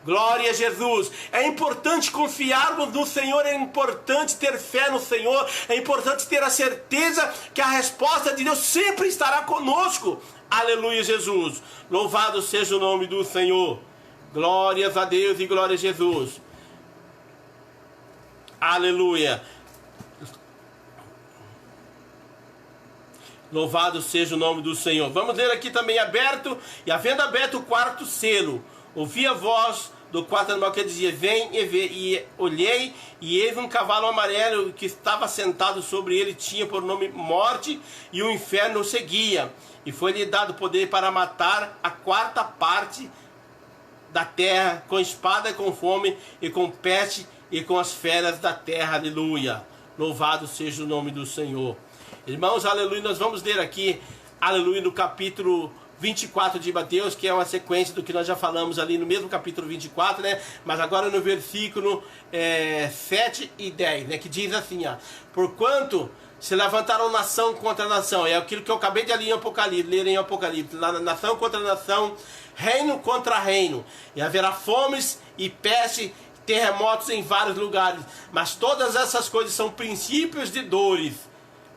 Glória a Jesus. É importante confiarmos no Senhor, é importante ter fé no Senhor, é importante ter a certeza que a resposta de Deus sempre estará conosco. Aleluia, Jesus. Louvado seja o nome do Senhor. Glórias a Deus e glória a Jesus. Aleluia. Louvado seja o nome do Senhor. Vamos ler aqui também aberto, e havendo aberto o quarto selo, ouvi a voz do quarto animal que dizia: vem e vê. E olhei, e eis um cavalo amarelo que estava sentado sobre ele, tinha por nome Morte, e o inferno o seguia. E foi-lhe dado poder para matar a quarta parte da terra, com espada, com fome, e com peste, e com as feras da terra. Aleluia. Louvado seja o nome do Senhor. Irmãos, aleluia, nós vamos ler aqui, aleluia, no capítulo 24 de Mateus, que é uma sequência do que nós já falamos ali no mesmo capítulo 24, né? Mas agora no versículo 7 e 10, né? Que diz assim, ó: porquanto se levantaram nação contra nação, é aquilo que eu acabei de ler em Apocalipse, nação contra nação, reino contra reino, e haverá fomes e peste, terremotos em vários lugares, mas todas essas coisas são princípios de dores.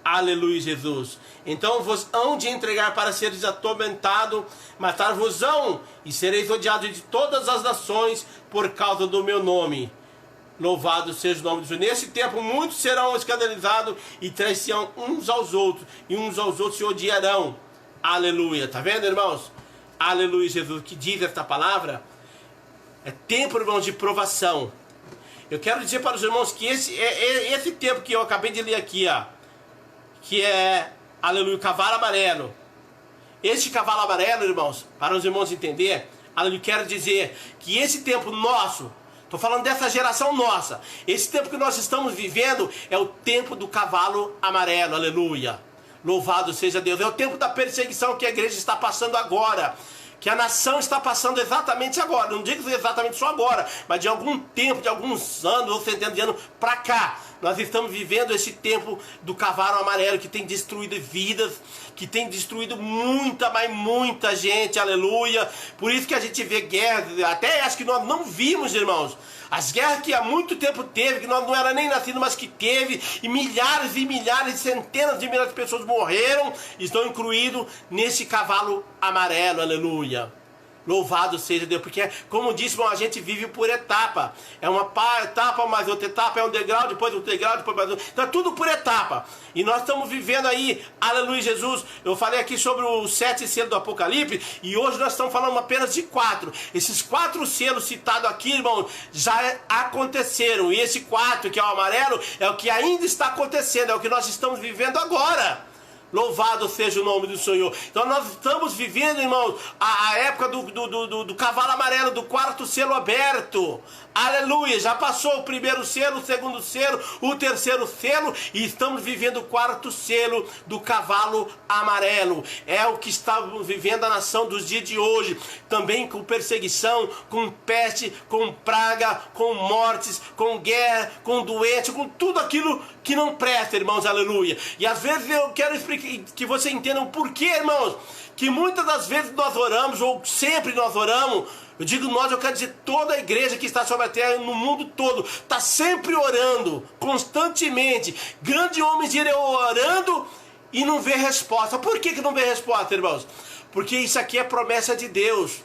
Aleluia, Jesus. Então vos hão de entregar para seres atormentados, matar-vos-ão, e sereis odiados de todas as nações por causa do meu nome. Louvado seja o nome de Jesus. Nesse tempo muitos serão escandalizados e trairão uns aos outros, e uns aos outros se odiarão. Aleluia. Tá vendo, irmãos? Aleluia, Jesus. O que diz esta palavra? É tempo, irmãos, de provação. Eu quero dizer para os irmãos que esse tempo que eu acabei de ler aqui, ó, que é, aleluia, o cavalo amarelo. Este cavalo amarelo, irmãos, para os irmãos entenderem, aleluia, quero dizer que esse tempo nosso, estou falando dessa geração nossa, esse tempo que nós estamos vivendo é o tempo do cavalo amarelo, aleluia. Louvado seja Deus. É o tempo da perseguição que a igreja está passando agora, que a nação está passando exatamente agora. Não digo exatamente só agora, mas de algum tempo, de alguns anos ou centenas de anos para cá, nós estamos vivendo esse tempo do cavalo amarelo, que tem destruído vidas, que tem destruído muita gente, aleluia. Por isso que a gente vê guerras, até acho que nós não vimos, irmãos, as guerras que há muito tempo teve, que nós não era nem nascidos, mas que teve, e milhares, centenas de milhares de pessoas morreram, estão incluídos nesse cavalo amarelo, aleluia. Louvado seja Deus, porque como disse, irmão, a gente vive por etapa. É uma etapa, mais outra etapa, é um degrau, depois outro degrau, depois mais outro. Então é tudo por etapa. E nós estamos vivendo aí, aleluia Jesus. Eu falei aqui sobre os 7 selos do Apocalipse, e hoje nós estamos falando apenas de 4. Esses 4 selos citados aqui, irmão, já aconteceram. E esse 4, que é o amarelo, é o que ainda está acontecendo, é o que nós estamos vivendo agora. Louvado seja o nome do Senhor. Então nós estamos vivendo, irmão, a época do cavalo amarelo, do 4º selo aberto. Aleluia, já passou o 1º selo, o 2º selo, o 3º selo, e estamos vivendo o 4º selo do cavalo amarelo. É o que estamos vivendo a nação dos dias de hoje, também com perseguição, com peste, com praga, com mortes, com guerra, com doença, com tudo aquilo que não presta, irmãos, aleluia. E às vezes eu quero explicar, que você entenda o porquê, irmãos, que muitas das vezes nós oramos, ou sempre nós oramos. Eu digo nós, eu quero dizer toda a igreja que está sobre a terra, no mundo todo, está sempre orando, constantemente. Grandes homens irão orando e não vê resposta. Por que não vê resposta, irmãos? Porque isso aqui é promessa de Deus.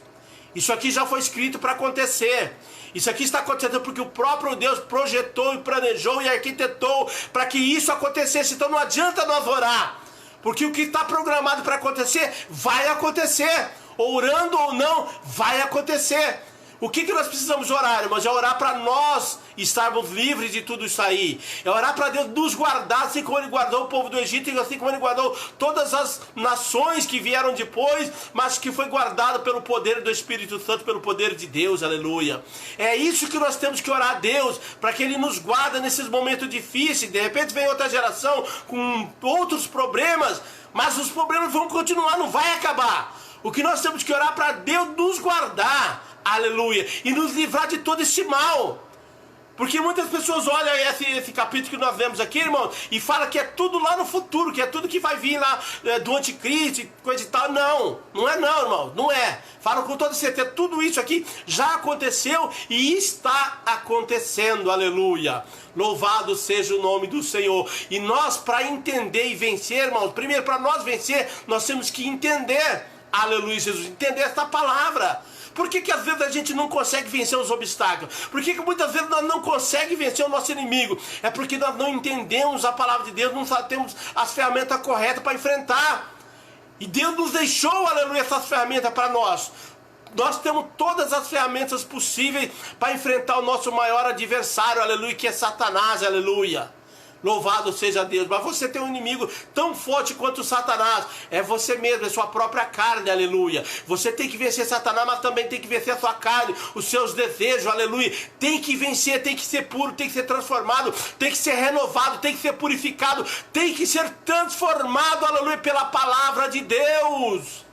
Isso aqui já foi escrito para acontecer. Isso aqui está acontecendo porque o próprio Deus projetou e planejou e arquitetou para que isso acontecesse. Então não adianta nós orar, porque o que está programado para acontecer, vai acontecer. Orando ou não, vai acontecer. O que nós precisamos orar, irmãos? É orar para nós estarmos livres de tudo isso aí. É orar para Deus nos guardar, assim como Ele guardou o povo do Egito, e assim como Ele guardou todas as nações que vieram depois, mas que foi guardado pelo poder do Espírito Santo, pelo poder de Deus, aleluia. É isso que nós temos que orar a Deus, para que Ele nos guarde nesses momentos difíceis. De repente vem outra geração com outros problemas, mas os problemas vão continuar, não vai acabar. O que nós temos que orar para Deus nos guardar, aleluia, e nos livrar de todo esse mal. Porque muitas pessoas olham esse capítulo que nós vemos aqui, irmão, e falam que é tudo lá no futuro, que é tudo que vai vir lá do anticristo, coisa e tal. Não, não é não, irmão, não é. Falam com toda certeza, tudo isso aqui já aconteceu e está acontecendo, aleluia. Louvado seja o nome do Senhor. E nós, para entender e vencer, irmão, primeiro, para nós vencer, nós temos que entender, aleluia, Jesus, entender essa palavra. Por que às vezes a gente não consegue vencer os obstáculos? Por que muitas vezes nós não conseguimos vencer o nosso inimigo? É porque nós não entendemos a palavra de Deus, não temos as ferramentas corretas para enfrentar. E Deus nos deixou, aleluia, essas ferramentas para nós. Nós temos todas as ferramentas possíveis para enfrentar o nosso maior adversário, aleluia, que é Satanás, aleluia. Louvado seja Deus. Mas você tem um inimigo tão forte quanto Satanás. É você mesmo, é sua própria carne, aleluia. Você tem que vencer Satanás, mas também tem que vencer a sua carne, os seus desejos, aleluia. Tem que vencer, tem que ser puro, tem que ser transformado, tem que ser renovado, tem que ser purificado, tem que ser transformado, aleluia, pela palavra de Deus.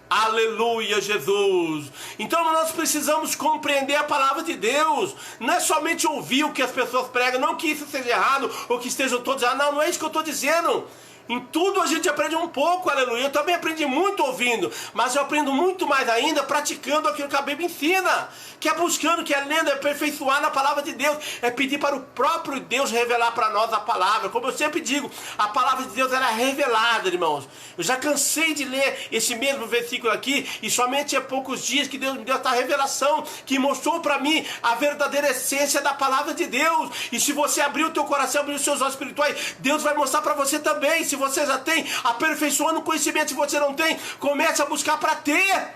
Aleluia, Jesus. Então nós precisamos compreender a palavra de Deus. Não é somente ouvir o que as pessoas pregam. Não que isso seja errado ou que estejam todos errados. Não, não é isso que eu estou dizendo. Em tudo a gente aprende um pouco, aleluia. Eu também aprendi muito ouvindo, mas eu aprendo muito mais ainda praticando aquilo que a Bíblia ensina, que é buscando, que é lendo, é aperfeiçoar na palavra de Deus, é pedir para o próprio Deus revelar para nós a palavra. Como eu sempre digo, a palavra de Deus era revelada, irmãos. Eu já cansei de ler esse mesmo versículo aqui, e somente há poucos dias que Deus me deu essa revelação, que mostrou para mim a verdadeira essência da palavra de Deus. E se você abrir o teu coração, abrir os seus olhos espirituais, Deus vai mostrar para você também. Se você já tem, aperfeiçoando o conhecimento. Se você não tem, comece a buscar para ter.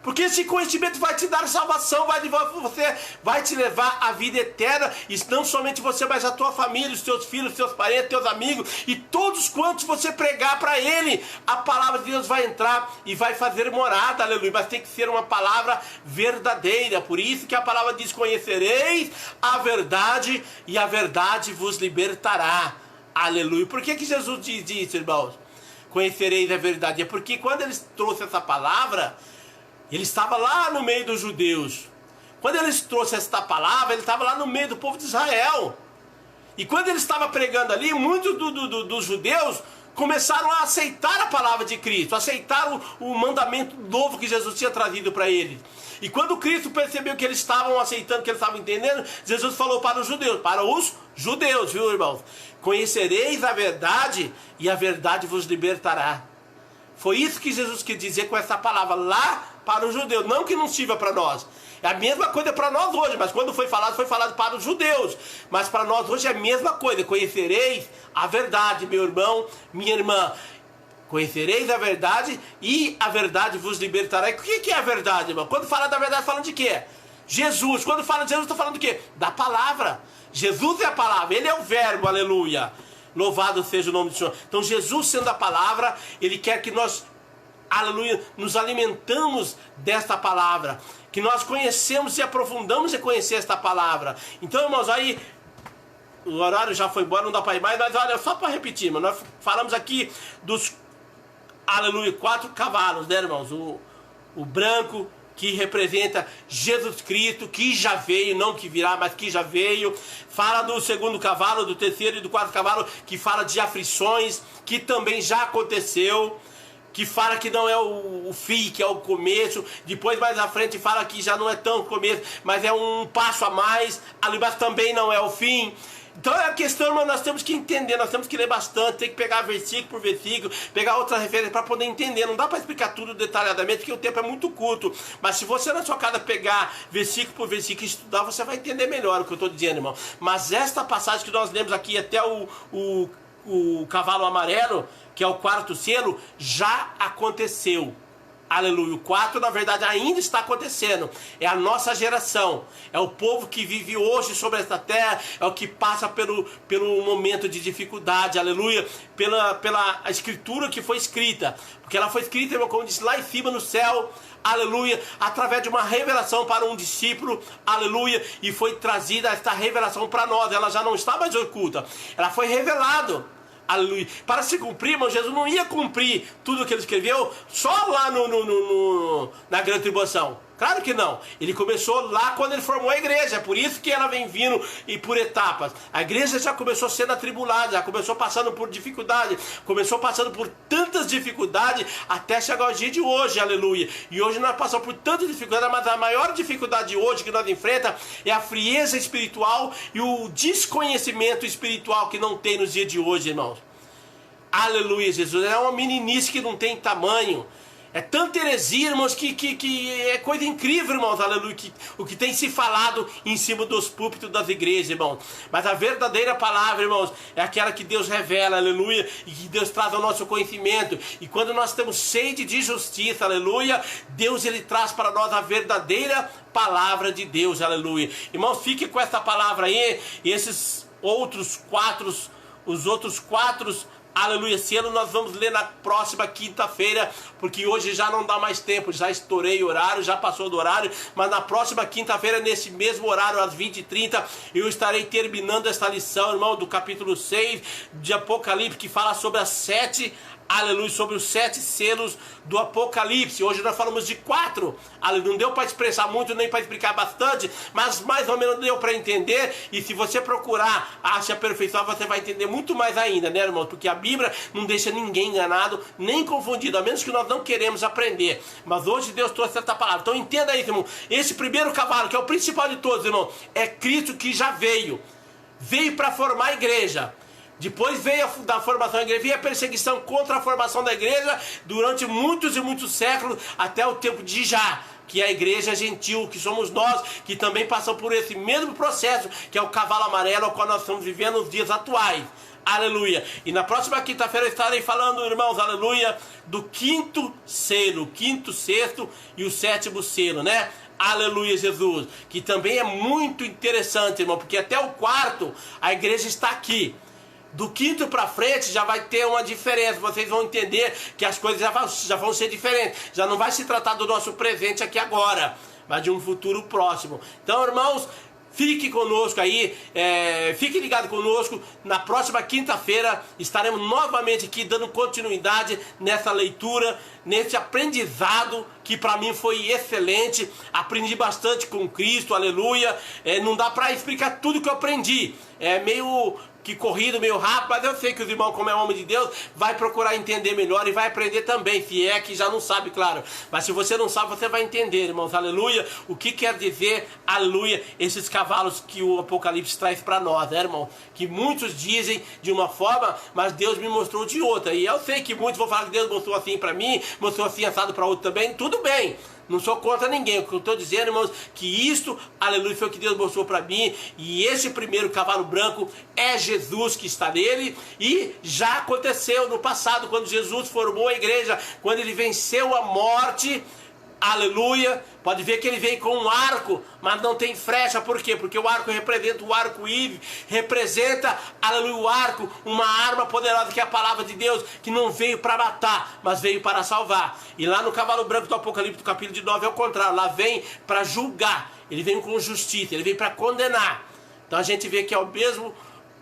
Porque esse conhecimento vai te dar salvação, vai te levar à vida eterna. E não somente você, mas a tua família, os teus filhos, os teus parentes, os teus amigos e todos quantos você pregar para ele, a palavra de Deus vai entrar e vai fazer morada, aleluia. Mas tem que ser uma palavra verdadeira. Por isso que a palavra diz: conhecereis a verdade e a verdade vos libertará. Aleluia. Por que Jesus diz isso, irmãos? Conhecereis a verdade. É porque quando ele trouxe essa palavra, ele estava lá no meio dos judeus. Quando ele trouxe esta palavra, ele estava lá no meio do povo de Israel. E quando ele estava pregando ali, muitos dos judeus começaram a aceitar a palavra de Cristo, aceitaram o mandamento novo que Jesus tinha trazido para eles. E quando Cristo percebeu que eles estavam aceitando, que eles estavam entendendo, Jesus falou para os judeus, viu, irmãos? Conhecereis a verdade e a verdade vos libertará. Foi isso que Jesus quis dizer com essa palavra lá para os judeus, não que não sirva para nós. É a mesma coisa para nós hoje, mas quando foi falado para os judeus. Mas para nós hoje é a mesma coisa. Conhecereis a verdade, meu irmão, minha irmã. Conhecereis a verdade e a verdade vos libertará. E o que é a verdade, irmão? Quando fala da verdade, falando de quê? Jesus. Quando fala de Jesus, está falando do quê? Da palavra. Jesus é a palavra, Ele é o verbo, aleluia. Louvado seja o nome do Senhor. Então Jesus sendo a palavra, Ele quer que nós, aleluia, nos alimentamos desta palavra. Que nós conhecemos e aprofundamos em conhecer esta palavra. Então, irmãos, aí o horário já foi embora, não dá para ir mais, mas olha, só para repetir, mas nós falamos aqui dos, aleluia, 4 cavalos, né, irmãos? O branco, que representa Jesus Cristo, que já veio, não que virá, mas que já veio. Fala do segundo cavalo, do terceiro e do quarto cavalo, que fala de aflições, que também já aconteceu. Que fala que não é o fim, que é o começo. Depois, mais à frente, fala que já não é tão começo, mas é um passo a mais. Ali, mas também não é o fim. Então é a questão, irmão, nós temos que entender, nós temos que ler bastante, tem que pegar versículo por versículo, pegar outras referências para poder entender. Não dá para explicar tudo detalhadamente, porque o tempo é muito curto. Mas se você na sua casa pegar versículo por versículo e estudar, você vai entender melhor o que eu estou dizendo, irmão. Mas esta passagem que nós lemos aqui até o cavalo amarelo, que é o quarto selo, já aconteceu. Aleluia. O 4, na verdade, ainda está acontecendo. É a nossa geração. É o povo que vive hoje sobre esta terra. É o que passa pelo momento de dificuldade. Aleluia. Pela escritura que foi escrita. Porque ela foi escrita, irmão, como disse, lá em cima no céu. Aleluia. Através de uma revelação para um discípulo. Aleluia. E foi trazida esta revelação para nós. Ela já não está mais oculta. Ela foi revelada. Aleluia. Para se cumprir, irmão, Jesus não ia cumprir tudo o que ele escreveu só lá na grande tribulação. Claro que não. Ele começou lá quando ele formou a igreja. É por isso que ela vem vindo e por etapas. A igreja já começou sendo atribulada, já começou passando por dificuldade, começou passando por tantas dificuldades até chegar ao dia de hoje, aleluia. E hoje nós passamos por tantas dificuldades, mas a maior dificuldade hoje que nós enfrentamos é a frieza espiritual e o desconhecimento espiritual que não tem nos dias de hoje, irmãos. Aleluia, Jesus. É uma meninice que não tem tamanho. É tanta heresia, irmãos, que é coisa incrível, irmãos, aleluia, o que tem se falado em cima dos púlpitos das igrejas, irmãos. Mas a verdadeira palavra, irmãos, é aquela que Deus revela, aleluia, e que Deus traz ao nosso conhecimento. E quando nós temos sede de justiça, aleluia, Deus, Ele traz para nós a verdadeira palavra de Deus, aleluia. Irmãos, fique com essa palavra aí, e esses outros 4, os outros 4, aleluia, selo nós vamos ler na próxima quinta-feira, porque hoje já não dá mais tempo, já estourei o horário, já passou do horário, mas na próxima quinta-feira, nesse mesmo horário, às 20h30, eu estarei terminando esta lição, irmão, do capítulo 6 de Apocalipse, que fala sobre as 7, aleluia, sobre os 7 selos do Apocalipse. Hoje nós falamos de 4, aleluia, não deu para expressar muito, nem para explicar bastante, mas mais ou menos deu para entender, e se você procurar se aperfeiçoar, você vai entender muito mais ainda, né, irmão, porque a Bíblia não deixa ninguém enganado, nem confundido, a menos que nós não queremos aprender. Mas hoje Deus trouxe essa palavra. Então entenda isso, irmão. Esse primeiro cavalo, que é o principal de todos, irmão, é Cristo que já veio para formar a igreja. Depois veio da formação da igreja, veio a perseguição contra a formação da igreja durante muitos e muitos séculos, até o tempo de Já, que é a igreja gentil, que somos nós, que também passamos por esse mesmo processo, que é o cavalo amarelo, ao qual nós estamos vivendo nos dias atuais. Aleluia. E na próxima quinta-feira eu estarei falando, irmãos, aleluia, do 5º selo, o 5º, 6º e o 7º selo, né? Aleluia, Jesus. Que também é muito interessante, irmão, porque até o 4º a igreja está aqui. Do 5º para frente já vai ter uma diferença. Vocês vão entender que as coisas já vão ser diferentes. Já não vai se tratar do nosso presente aqui agora, mas de um futuro próximo. Então, irmãos, fique conosco aí, fique ligado conosco. Na próxima quinta-feira estaremos novamente aqui dando continuidade nessa leitura, nesse aprendizado que para mim foi excelente. Aprendi bastante com Cristo, aleluia. Não dá para explicar tudo que eu aprendi. É meio que corrido, meio rápido, mas eu sei que os irmãos, como é homem de Deus, vai procurar entender melhor e vai aprender também, se é que já não sabe, claro. Mas se você não sabe, você vai entender, irmãos, aleluia, o que quer dizer, aleluia, esses cavalos que o Apocalipse traz para nós, né, irmão? Que muitos dizem de uma forma, mas Deus me mostrou de outra. E eu sei que muitos vão falar que Deus mostrou assim para mim, mostrou assim assado para outro também, tudo bem. Não sou contra ninguém. O que eu estou dizendo, irmãos, que isto, aleluia, foi o que Deus mostrou para mim. E esse primeiro cavalo branco é Jesus que está nele. E já aconteceu no passado, quando Jesus formou a igreja, quando ele venceu a morte. Aleluia, pode ver que ele vem com um arco, mas não tem flecha, por quê? Porque o arco representa o arco-íris, representa, aleluia, o arco, uma arma poderosa que é a palavra de Deus, que não veio para matar, mas veio para salvar. E lá no cavalo branco do Apocalipse, do capítulo de 9, é o contrário, lá vem para julgar, ele vem com justiça, ele vem para condenar. Então a gente vê que é o mesmo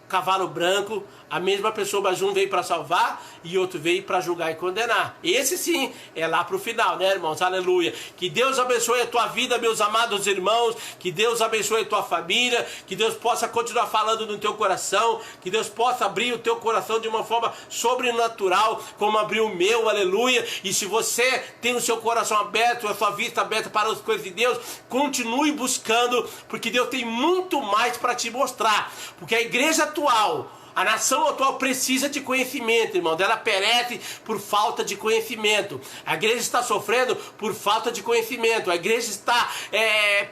cavalo branco, a mesma pessoa, mas um veio para salvar e outro veio para julgar e condenar. Esse sim é lá para o final, né, irmãos? Aleluia. Que Deus abençoe a tua vida, meus amados irmãos. Que Deus abençoe a tua família. Que Deus possa continuar falando no teu coração. Que Deus possa abrir o teu coração de uma forma sobrenatural, como abriu o meu, aleluia. E se você tem o seu coração aberto, a sua vista aberta para as coisas de Deus, continue buscando, porque Deus tem muito mais para te mostrar. Porque a igreja atual, a nação atual precisa de conhecimento, irmão. Ela perece por falta de conhecimento. A igreja está sofrendo por falta de conhecimento. A igreja está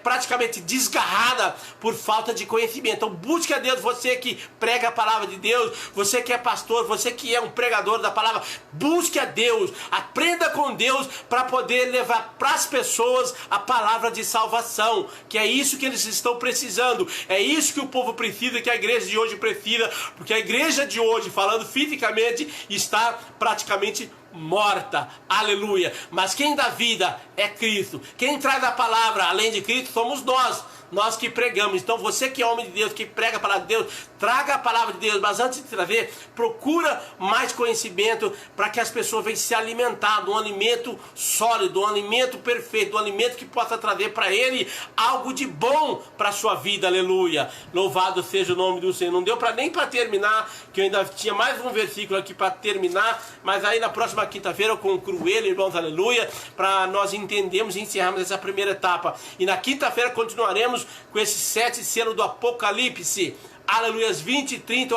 praticamente desgarrada por falta de conhecimento. Então busque a Deus, você que prega a palavra de Deus, você que é pastor, você que é um pregador da palavra, busque a Deus, aprenda com Deus para poder levar para as pessoas a palavra de salvação, que é isso que eles estão precisando, é isso que o povo precisa, que a igreja de hoje precisa, porque a igreja de hoje, falando fisicamente, está praticamente morta, aleluia. Mas quem dá vida é Cristo. Quem traz a palavra além de Cristo somos nós que pregamos. Então você que é homem de Deus, que prega a palavra de Deus, traga a palavra de Deus, mas antes de trazer, procura mais conhecimento para que as pessoas venham se alimentar de um alimento sólido, um alimento perfeito, um alimento que possa trazer para ele algo de bom para a sua vida, aleluia. Louvado seja o nome do Senhor. Não deu nem para terminar, que eu ainda tinha mais um versículo aqui para terminar, mas aí na próxima quinta-feira eu concluo ele, irmãos, aleluia, para nós entendermos e encerrarmos essa primeira etapa. E na quinta-feira continuaremos com esse 7 selo do Apocalipse, aleluia, às 20h30,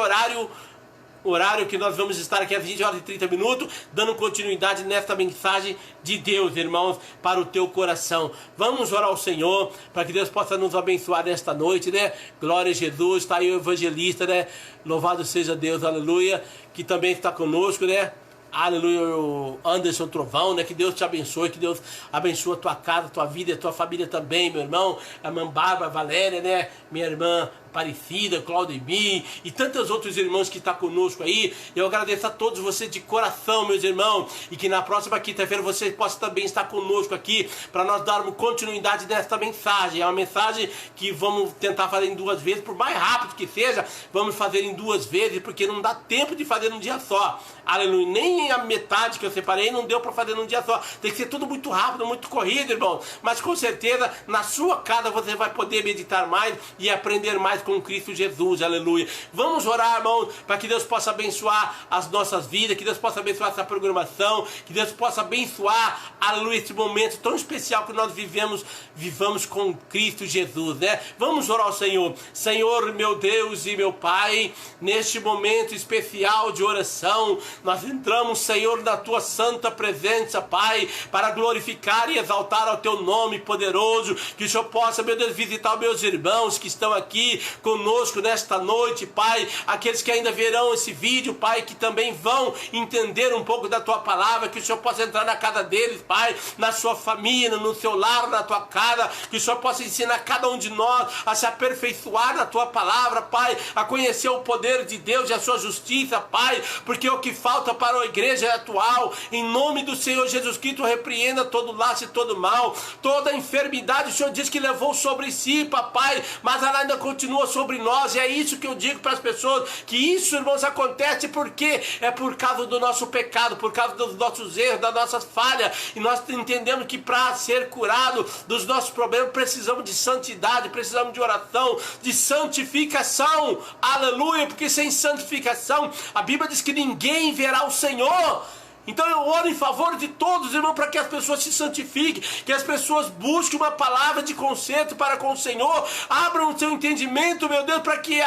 horário que nós vamos estar aqui às 20h30, dando continuidade nesta mensagem de Deus, irmãos, para o teu coração. Vamos orar ao Senhor, para que Deus possa nos abençoar nesta noite, né? Glória a Jesus, está aí o evangelista, né? Louvado seja Deus, aleluia, que também está conosco, né? Aleluia, o Anderson Trovão, né? Que Deus te abençoe, que Deus abençoe a tua casa, a tua vida e a tua família também, meu irmão. A irmã Bárbara, Valéria, né? Minha irmã Aparecida, Claudemir e tantos outros irmãos que estão conosco aí. Eu agradeço a todos vocês de coração, meus irmãos, e que na próxima quinta-feira vocês possam também estar conosco aqui para nós darmos continuidade nesta mensagem. É uma mensagem que vamos tentar fazer em 2 vezes, por mais rápido que seja, vamos fazer em 2 vezes, porque não dá tempo de fazer num dia só. Aleluia, nem a metade que eu separei não deu para fazer num dia só. Tem que ser tudo muito rápido, muito corrido, irmão. Mas com certeza na sua casa você vai poder meditar mais e aprender mais com Cristo Jesus, aleluia. Vamos orar, irmão, para que Deus possa abençoar as nossas vidas, que Deus possa abençoar essa programação, que Deus possa abençoar, aleluia, esse momento tão especial que nós vivamos com Cristo Jesus, né? Vamos orar ao Senhor. Senhor, meu Deus e meu Pai, neste momento especial de oração, nós entramos, Senhor, na tua santa presença, Pai, para glorificar e exaltar ao teu nome poderoso, que o Senhor possa, meu Deus, visitar os meus irmãos que estão aqui conosco nesta noite, Pai, aqueles que ainda verão esse vídeo, Pai, que também vão entender um pouco da tua palavra, que o Senhor possa entrar na casa deles, Pai, na sua família, no seu lar, na tua casa, que o Senhor possa ensinar cada um de nós a se aperfeiçoar na tua palavra, Pai, a conhecer o poder de Deus e a sua justiça, Pai, porque o que falta para a igreja atual, em nome do Senhor Jesus Cristo, repreenda todo laço e todo mal, toda enfermidade, o Senhor diz que levou sobre si, papai, mas ela ainda continua sobre nós, e é isso que eu digo para as pessoas, que isso, irmãos, acontece porque é por causa do nosso pecado, por causa dos nossos erros, das nossas falhas, e nós entendemos que para ser curado dos nossos problemas, precisamos de santidade, precisamos de oração, de santificação, aleluia, porque sem santificação, a Bíblia diz que ninguém verá o Senhor. Então eu oro em favor de todos, irmão, para que as pessoas se santifiquem, que as pessoas busquem uma palavra de conserto para com o Senhor, abram o seu entendimento, meu Deus, para que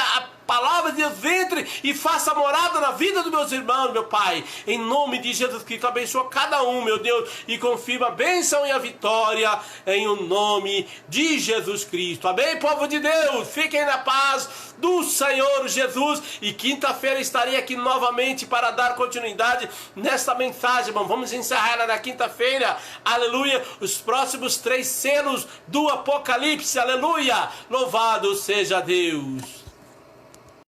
palavra de Deus entre e faça morada na vida dos meus irmãos, meu Pai. Em nome de Jesus Cristo, abençoa cada um, meu Deus, e confirma a bênção e a vitória em o nome de Jesus Cristo. Amém, povo de Deus? Fiquem na paz do Senhor Jesus. E quinta-feira estarei aqui novamente para dar continuidade nesta mensagem, irmão. Vamos encerrar ela na quinta-feira. Aleluia. Os próximos 3 selos do Apocalipse. Aleluia. Louvado seja Deus.